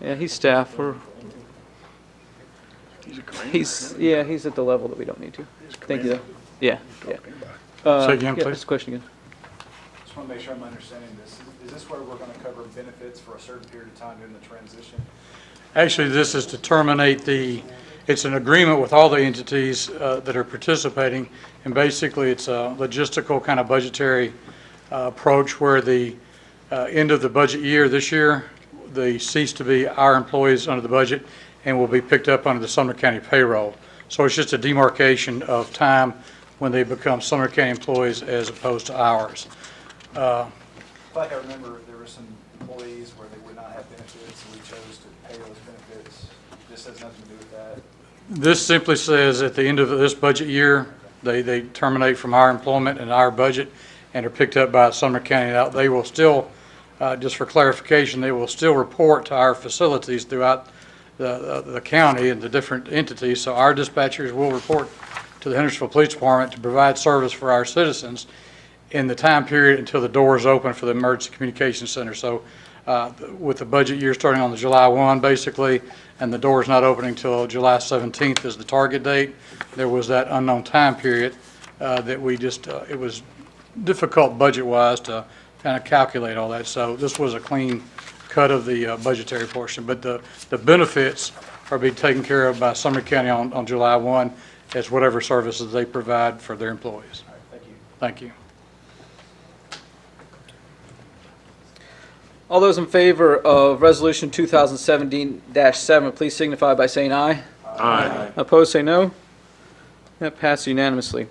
Yeah, he's staff. He's a commander. He's at the level that we don't need to. Thank you, though. Yeah. Say again, Yeah, please. just a question again. Just want to make sure I'm understanding this. Is this where we're going to cover benefits for a certain period of time during the transition? Actually, this is to terminate it's an agreement with all the entities that are participating, and basically it's a logistical kind of budgetary approach where the end of the budget year this year, they cease to be our employees under the budget and will be picked up under the Sumner County payroll. So it's just a demarcation of time when they become Sumner County employees as opposed to ours. Like I remember, there were some employees where they would not have benefits, and we chose to pay those benefits. This has nothing to do with that. This simply says at the end of this budget year, they terminate from our employment and our budget and are picked up by Sumner County. Now, they will still, just for clarification, they will still report to our facilities throughout the county and the different entities. So our dispatchers will report to the Hendersonville Police Department to provide service for our citizens in the time period until the doors open for the Emergency Communications Center. So with the budget year starting on the July 1, basically, and the doors not opening until July 17th is the target date, there was that unknown time period that we just, it was difficult budget-wise to kind of calculate all that. So this was a clean cut of the budgetary portion. But the benefits are being taken care of by Sumner County on July 1 as whatever services they provide for their employees. All right, thank you. Thank you. All those in favor of Resolution 2017-7, please signify by saying aye. Aye. Opposed, say no. That passed unanimously.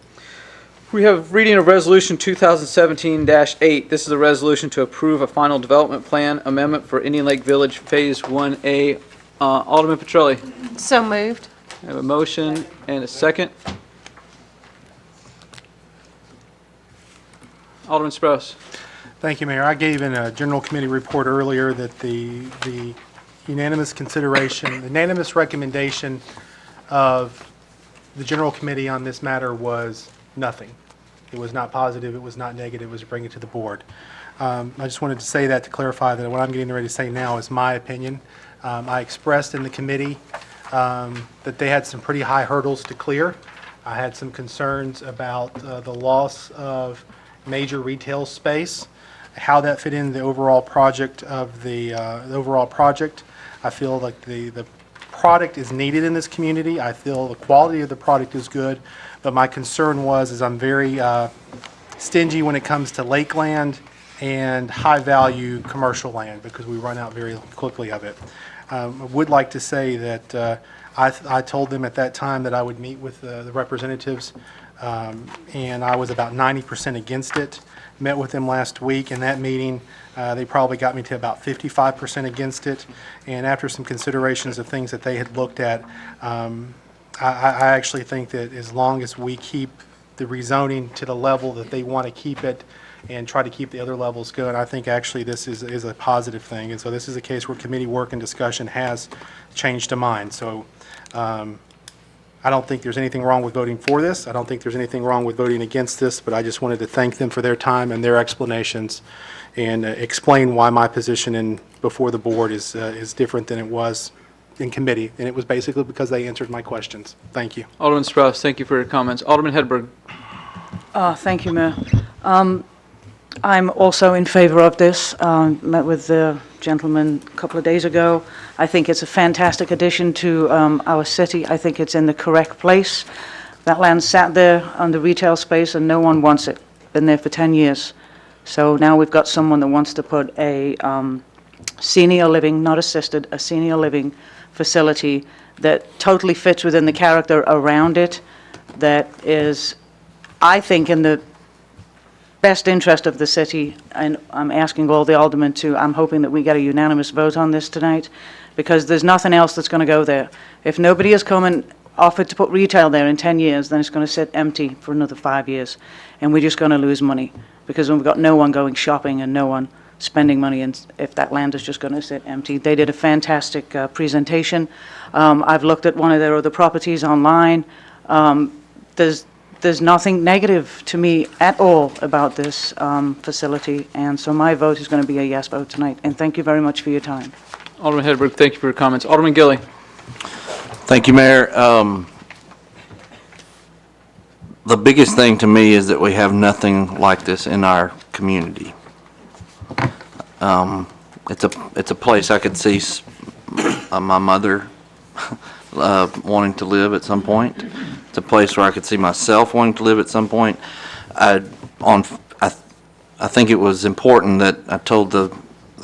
We have reading of Resolution 2017-8. This is a resolution to approve a final development plan amendment for Indian Lake Village Phase 1A. Alderman Petrelli. So moved. I have a motion and a second. Alderman Sprouse. Thank you, Mayor. I gave in a general committee report earlier that the unanimous consideration, the unanimous recommendation of the general committee on this matter was nothing. It was not positive, it was not negative, it was to bring it to the board. I just wanted to say that to clarify that what I'm getting ready to say now is my opinion. I expressed in the committee that they had some pretty high hurdles to clear. I had some concerns about the loss of major retail space, how that fit into the overall project of the overall project. I feel like the product is needed in this community. I feel the quality of the product is good, but my concern is I'm very stingy when it comes to lake land and high-value commercial land because we run out very quickly of it. I would like to say that I told them at that time that I would meet with the representatives, and I was about 90% against it. Met with them last week. In that meeting, they probably got me to about 55% against it. And after some considerations of things that they had looked at, I actually think that as long as we keep the rezoning to the level that they want to keep it and try to keep the other levels good, I think actually this is a positive thing. And so this is a case where committee work and discussion has changed a mind. So I don't think there's anything wrong with voting for this. I don't think there's anything wrong with voting against this, but I just wanted to thank them for their time and their explanations and explain why my position before the board is different than it was in committee, and it was basically because they answered my questions. Thank you. Alderman Sprouse, thank you for your comments. Alderman Hedberg. Thank you, Mayor. I'm also in favor of this. Met with the gentleman a couple of days ago. I think it's a fantastic addition to our city. I think it's in the correct place. That land sat there on the retail space and no one wants it. Been there for 10 years. So now we've got someone that wants to put a senior living, not assisted, a senior living facility that totally fits within the character around it, that is, I think, in the best interest of the city, and I'm asking all the aldermen to, I'm hoping that we get a unanimous vote on this tonight, because there's nothing else that's going to go there. If nobody has come and offered to put retail there in 10 years, then it's going to sit empty for another 5 years, and we're just going to lose money, because we've got no one going shopping and no one spending money, and if that land is just going to sit empty. They did a fantastic presentation. I've looked at one of their other properties online. There's nothing negative to me at all about this facility, and so my vote is going to be a yes vote tonight, and thank you very much for your time. Alderman Hedberg, thank you for your comments. Alderman Gilly. Thank you, Mayor. The biggest thing to me is that we have nothing like this in our community. It's a place I could see my mother wanting to live at some point. It's a place where I could see myself wanting to live at some point. I think it was important that I told the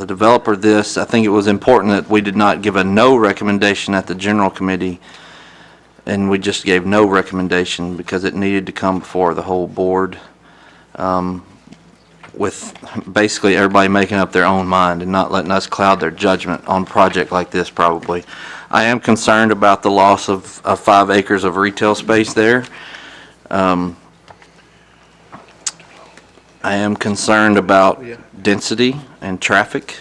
developer this. I think it was important that we did not give a no recommendation at the general committee, and we just gave no recommendation because it needed to come before the whole board, with basically everybody making up their own mind and not letting us cloud their judgment on a project like this probably. I am concerned about the loss of 5 acres of retail space there. I am concerned about density and traffic.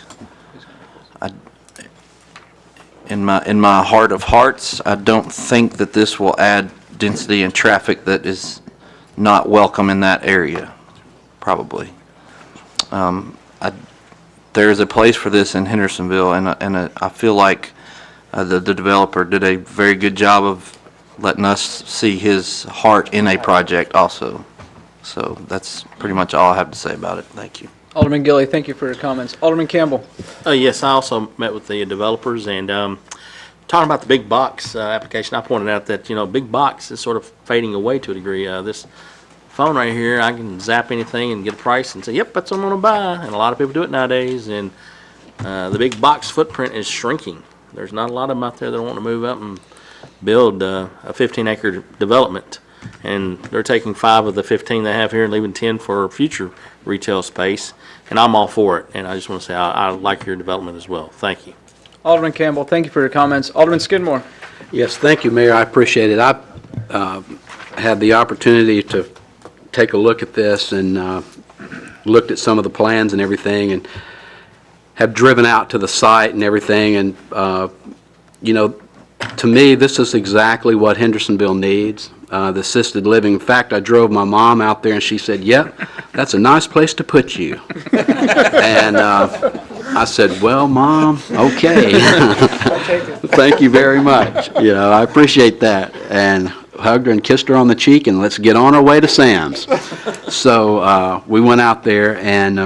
In my heart of hearts, I don't think that this will add density and traffic that is not welcome in that area, probably. There is a place for this in Hendersonville, and I feel like the developer did a very good job of letting us see his heart in a project also. So that's pretty much all I have to say about it. Thank you. Alderman Gilly, thank you for your comments. Alderman Campbell. Yes, I also met with the developers, and talking about the big box application, I pointed out that, big box is sort of fading away to a degree. This phone right here, I can zap anything and get a price and say, yep, that's what I'm going to buy. And a lot of people do it nowadays, and the big box footprint is shrinking. There's not a lot of them out there that want to move up and build a 15-acre development. And they're taking 5 of the 15 they have here and leaving 10 for future retail space. And I'm all for it. And I just want to say I like your development as well. Thank you. Alderman Campbell, thank you for your comments. Alderman Skidmore. Yes, thank you, Mayor. I appreciate it. I had the opportunity to take a look at this and looked at some of the plans and everything, and have driven out to the site and everything. And, to me, this is exactly what Hendersonville needs. The assisted living. In fact, I drove my mom out there and she said, yep, that's a nice place to put you. And I said, well, Mom, okay. Thank you very much. I appreciate that. And hugged her and kissed her on the cheek, and let's get on our way to Sam's. So we went out there, and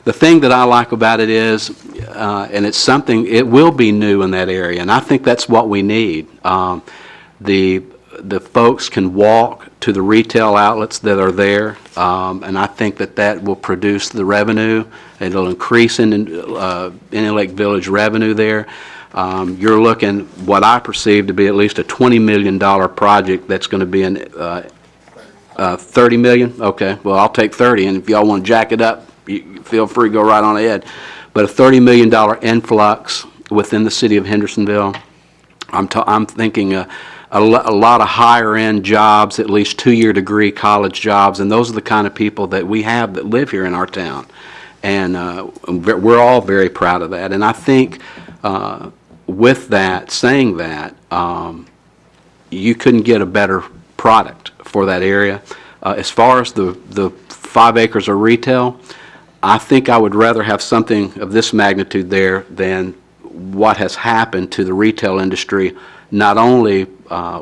the thing that I like about it is, and it's something, it will be new in that area, and I think that's what we need. The folks can walk to the retail outlets that are there, and I think that will produce the revenue. It'll increase in Lake Village revenue there. You're looking what I perceive to be at least a $20 million project that's going to be in $30 million? Okay, well, I'll take 30, and if y'all want to jack it up, you feel free to go right on ahead. But a $30 million influx within the city of Hendersonville. I'm thinking a lot of higher-end jobs, at least 2-year degree college jobs, and those are the kind of people that we have that live here in our town. And we're all very proud of that. And I think with that, saying that, you couldn't get a better product for that area. As far as the 5 acres of retail, I think I would rather have something of this magnitude there than what has happened to the retail industry, not only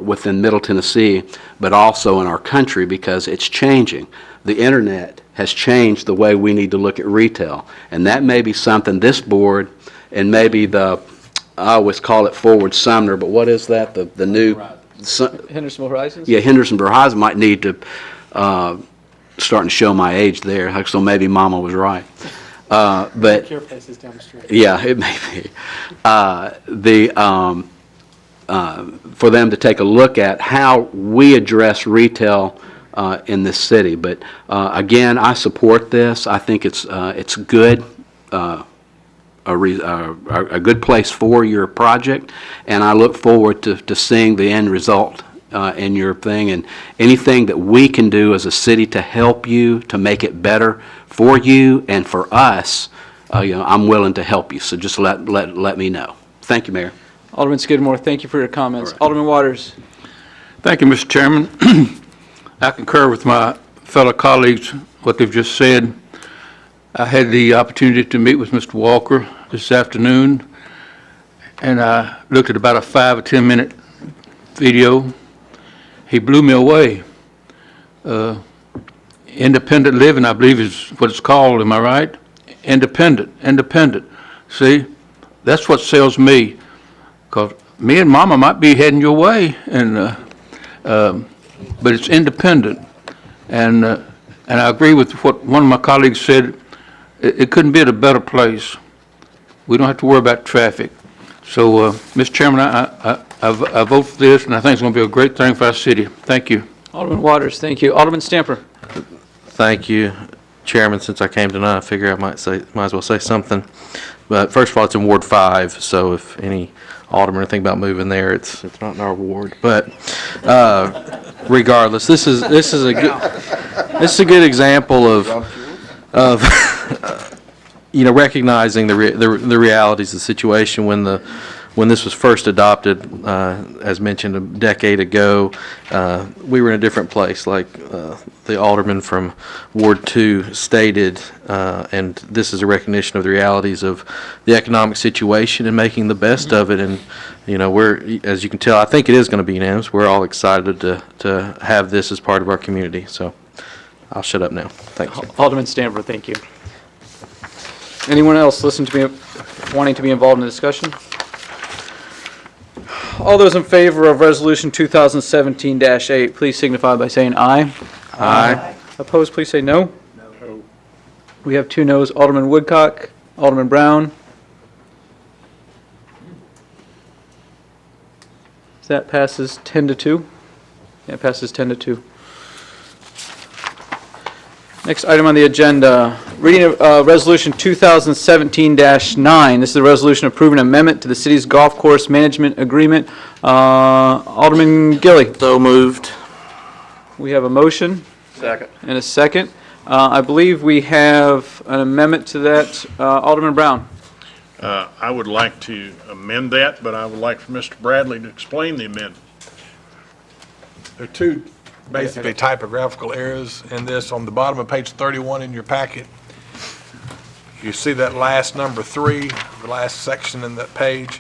within Middle Tennessee, but also in our country, because it's changing. The internet has changed the way we need to look at retail, and that may be something this board and maybe I always call it Forward Sumner, but what is that? The new Hendersonville Horizons? Yeah, Hendersonville Horizons might need to starting to show my age there, so maybe Mama was right. But Care place is down the street. yeah, it may be. For them to take a look at how we address retail in this city. But again, I support this. I think it's good, a good place for your project, and I look forward to seeing the end result in your thing, and anything that we can do as a city to help you to make it better for you and for us. I'm willing to help you. So just let me know. Thank you, Mayor. Alderman Skidmore, thank you for your comments. Alderman Waters. Thank you, Mr. Chairman. I concur with my fellow colleagues, what they've just said. I had the opportunity to meet with Mr. Walker this afternoon, and I looked at about a 5 or 10 minute video. He blew me away. Independent living, I believe is what it's called, am I right? Independent. See, that's what sells me. Because me and Mama might be heading your way, and but it's independent. And I agree with what one of my colleagues said. It couldn't be at a better place. We don't have to worry about traffic. So, Mr. Chairman, I vote for this, and I think it's going to be a great thing for our city. Thank you. Alderman Waters, thank you. Alderman Stamper. Thank you, Chairman. Since I came tonight, I figure I might as well say something. But first of all, it's in Ward 5, so if any aldermen are thinking about moving there. It's not in our ward, but regardless, this is a good example of recognizing the realities of the situation when this was first adopted, as mentioned a decade ago. We were in a different place, like the alderman from Ward 2 stated, and this is a recognition of the realities of the economic situation and making the best of it. And we're, as you can tell, I think it is going to be unanimous. We're all excited to have this as part of our community. So I'll shut up now. Thanks. Alderman Stanford, thank you. Anyone else wanting to be involved in the discussion? All those in favor of Resolution 2017-8, please signify by saying aye. Aye. Opposed, please say no. No. We have 2 noes. Alderman Woodcock, Alderman Brown. That passes 10-2. Yeah, it passes 10-2. Next item on the agenda, reading of Resolution 2017-9. This is a resolution approving an amendment to the city's golf course management agreement. Alderman Gilly. So moved. We have a motion. Second. And a second. I believe we have an amendment to that. Alderman Brown. I would like to amend that, but I would like for Mr. Bradley to explain the amendment. There are two basically typographical errors in this. On the bottom of page 31 in your packet, you see that last number 3, the last section in that page.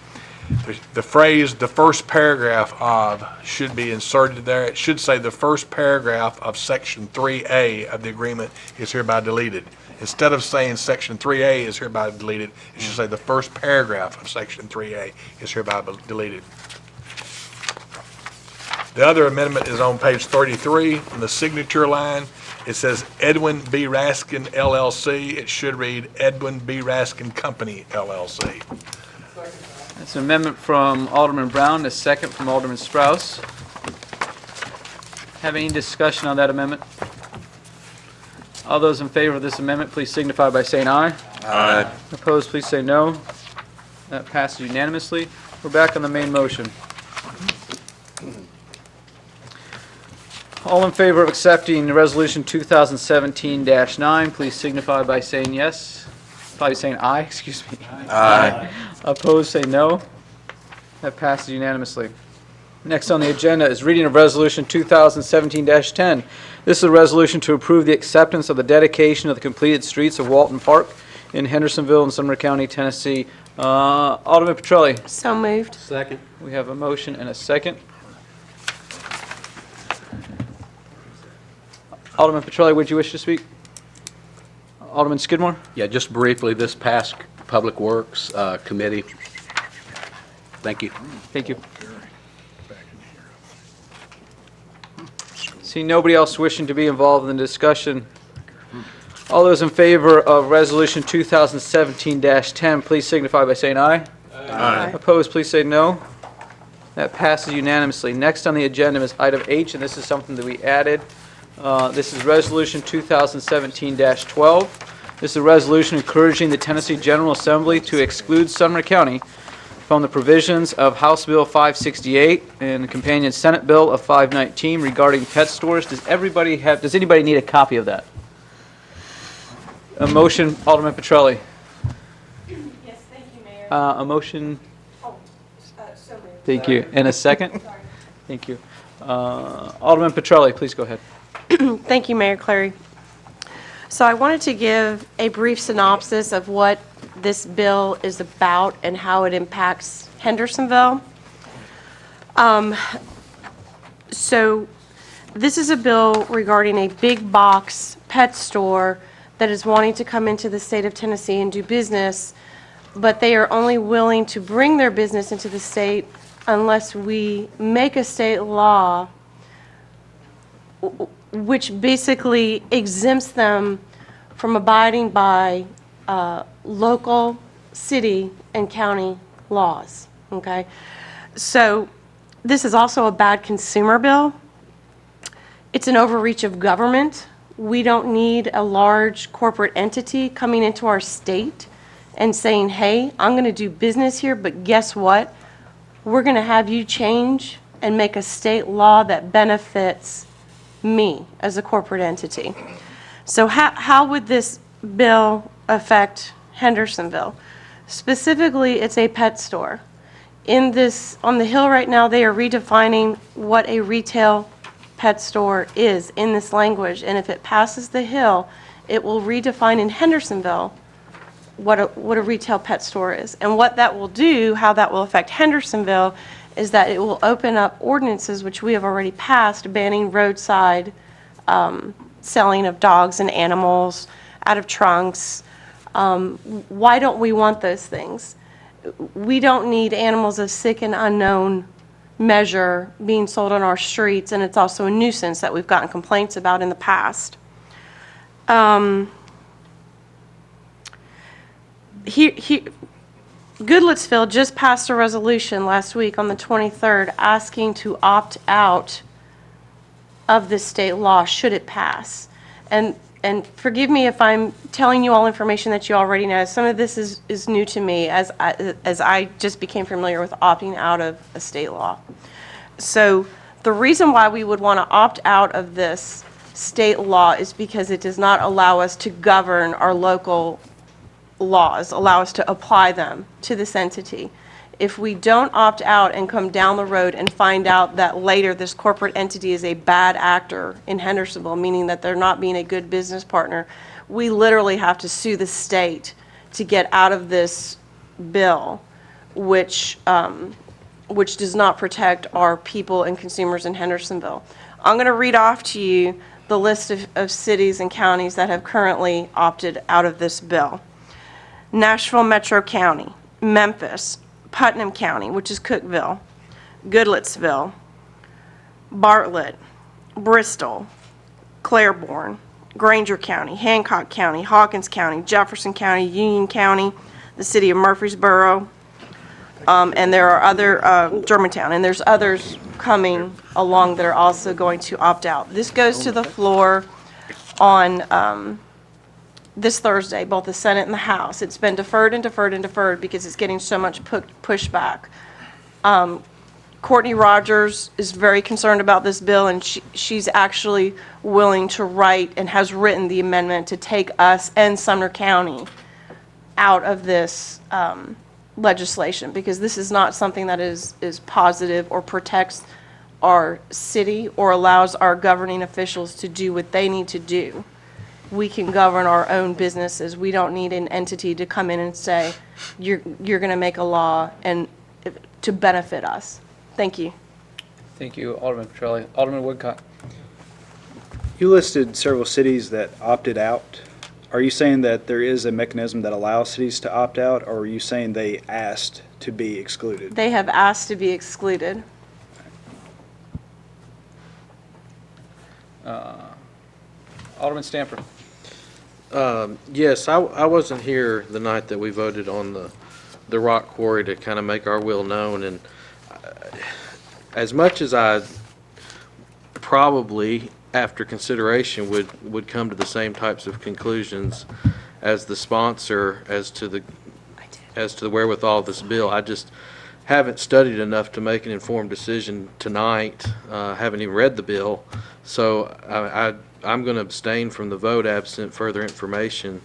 The phrase, "the first paragraph of," should be inserted there. It should say, "the first paragraph of section 3A of the agreement is hereby deleted." Instead of saying section 3A is hereby deleted, it should say the first paragraph of section 3A is hereby deleted. The other amendment is on page 33, on the signature line. It says Edwin B. Raskin LLC. It should read Edwin B. Raskin Company LLC. That's an amendment from Alderman Brown, a second from Alderman Strauss. Have any discussion on that amendment? All those in favor of this amendment, please signify by saying aye. Aye. Opposed, please say no. That passes unanimously. We're back on the main motion. All in favor of accepting Resolution 2017-9, please signify by saying yes. Probably saying aye, excuse me. Aye. Opposed, say no. That passes unanimously. Next on the agenda is reading of Resolution 2017-10. This is a resolution to approve the acceptance of the dedication of the completed streets of Walton Park in Hendersonville and Sumner County, Tennessee. Alderman Petrelli. So moved. Second. We have a motion and a second. Alderman Petrelli, would you wish to speak? Alderman Skidmore? Yeah, just briefly, this passed Public Works Committee. Thank you. Thank you. See nobody else wishing to be involved in the discussion. All those in favor of Resolution 2017-10, please signify by saying aye. Aye. Opposed, please say no. That passes unanimously. Next on the agenda is item H, and this is something that we added. This is Resolution 2017-12. This is a resolution encouraging the Tennessee General Assembly to exclude Sumner County from the provisions of House Bill 568 and the companion Senate Bill of 519 regarding pet stores. Does anybody need a copy of that? A motion, Alderman Petrelli. Yes, thank you, Mayor. A motion, So moved. thank you. And a second? Thank you. Alderman Petrelli, please go ahead. Thank you, Mayor Clary. So I wanted to give a brief synopsis of what this bill is about and how it impacts Hendersonville. So this is a bill regarding a big box pet store that is wanting to come into the state of Tennessee and do business, but they are only willing to bring their business into the state unless we make a state law which basically exempts them from abiding by local, city, and county laws, okay? So this is also a bad consumer bill. It's an overreach of government. We don't need a large corporate entity coming into our state and saying, hey, I'm going to do business here, but guess what? we're going to have you change and make a state law that benefits me as a corporate entity. So how would this bill affect Hendersonville? Specifically, it's a pet store. On the Hill right now, they are redefining what a retail pet store is in this language, and if it passes the Hill, it will redefine in Hendersonville what a retail pet store is. And what that will do, how that will affect Hendersonville, is that it will open up ordinances, which we have already passed, banning roadside selling of dogs and animals out of trunks. Why don't we want those things? We don't need animals of sick and unknown measure being sold on our streets, and it's also a nuisance that we've gotten complaints about in the past. Goodlettsville just passed a resolution last week on the 23rd asking to opt out of this state law should it pass. And forgive me if I'm telling you all information that you already know. Some of this is new to me as I just became familiar with opting out of a state law. So the reason why we would want to opt out of this state law is because it does not allow us to govern our local laws, allow us to apply them to this entity. If we don't opt out and come down the road and find out that later this corporate entity is a bad actor in Hendersonville, meaning that they're not being a good business partner, we literally have to sue the state to get out of this bill, which does not protect our people and consumers in Hendersonville. I'm going to read off to you the list of cities and counties that have currently opted out of this bill. Nashville Metro County, Memphis, Putnam County, which is Cookeville, Goodlettsville, Bartlett, Bristol, Claiborne, Granger County, Hancock County, Hawkins County, Jefferson County, Union County, the city of Murfreesboro, and there are other, Germantown, and there's others coming along that are also going to opt out. This goes to the floor on this Thursday, both the Senate and the House. It's been deferred and deferred and deferred because it's getting so much pushback. Courtney Rogers is very concerned about this bill, and she's actually willing to write and has written the amendment to take us and Sumner County out of this legislation, because this is not something that is positive or protects our city or allows our governing officials to do what they need to do. We can govern our own businesses. We don't need an entity to come in and say, you're going to make a law and to benefit us. Thank you. Thank you, Alderman Petrelli. Alderman Woodcock. You listed several cities that opted out. Are you saying that there is a mechanism that allows cities to opt out, or are you saying they asked to be excluded? They have asked to be excluded. Alderman Stamper. Yes, I wasn't here the night that we voted on the rock quarry to kind of make our will known, and as much as I probably, after consideration, would come to the same types of conclusions as the sponsor as to the wherewithal of this bill, I just haven't studied enough to make an informed decision tonight. Haven't even read the bill, so I'm going to abstain from the vote absent further information,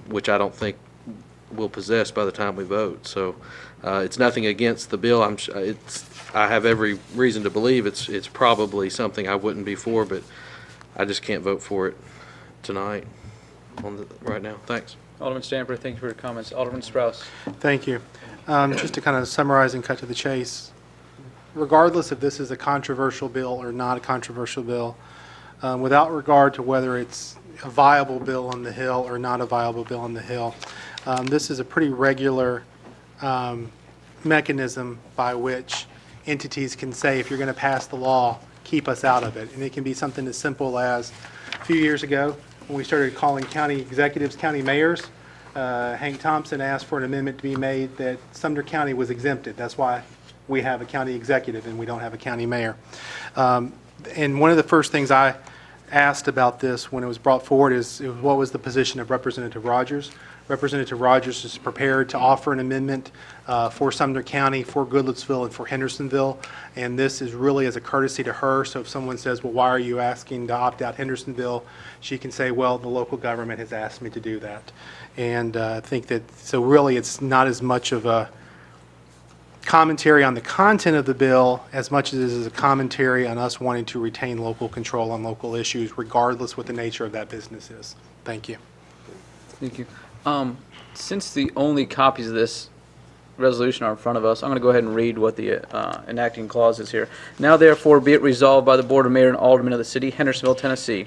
which I don't think we'll possess by the time we vote. So it's nothing against the bill. I have every reason to believe it's probably something I wouldn't be for, but I just can't vote for it tonight right now. Thanks. Alderman Stamper, thank you for your comments. Alderman Strauss. Thank you. Just to kind of summarize and cut to the chase, regardless if this is a controversial bill or not a controversial bill, without regard to whether it's a viable bill on the Hill or not a viable bill on the Hill, this is a pretty regular mechanism by which entities can say, if you're going to pass the law, keep us out of it. And it can be something as simple as a few years ago when we started calling county executives county mayors. Hank Thompson asked for an amendment to be made that Sumner County was exempted. That's why we have a county executive and we don't have a county mayor. And one of the first things I asked about this when it was brought forward is what was the position of Representative Rogers. Representative Rogers is prepared to offer an amendment for Sumner County, for Goodlettsville, and for Hendersonville, and this is really as a courtesy to her. So if someone says, well, why are you asking to opt out Hendersonville, she can say, well, the local government has asked me to do that. And I think that, so really it's not as much of a commentary on the content of the bill as much as it is a commentary on us wanting to retain local control on local issues, regardless what the nature of that business is. Thank you. Thank you. Since the only copies of this resolution are in front of us, I'm going to go ahead and read what the enacting clause is here. Now therefore be it resolved by the Board of Mayor and Aldermen of the City, Hendersonville, Tennessee,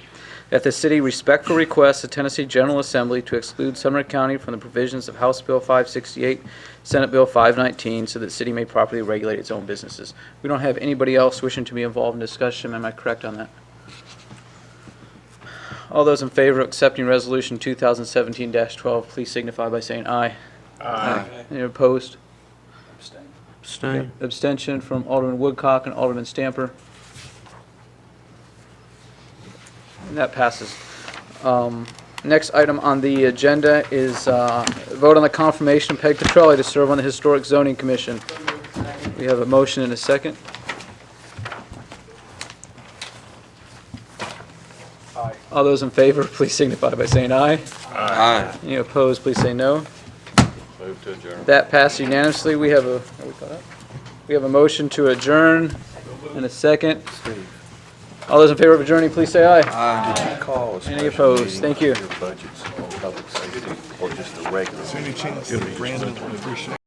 that the city respectfully requests the Tennessee General Assembly to exclude Sumner County from the provisions of House Bill 568, Senate Bill 519, so that the city may properly regulate its own businesses. We don't have anybody else wishing to be involved in discussion. Am I correct on that? All those in favor of accepting Resolution 2017-12, please signify by saying aye. Aye. Any opposed? Abstain. Abstention from Alderman Woodcock and Alderman Stamper. And that passes. Next item on the agenda is vote on the confirmation of Peg Petrelli to serve on the Historic Zoning Commission. We have a motion and a second. Aye. All those in favor, please signify by saying aye. Aye. Any opposed, please say no. Move to adjourn. That passed unanimously. We have a motion to adjourn and a second. All those in favor of adjourning, please say aye. Aye. Any opposed? Thank you. Any chance that Brandon would appreciate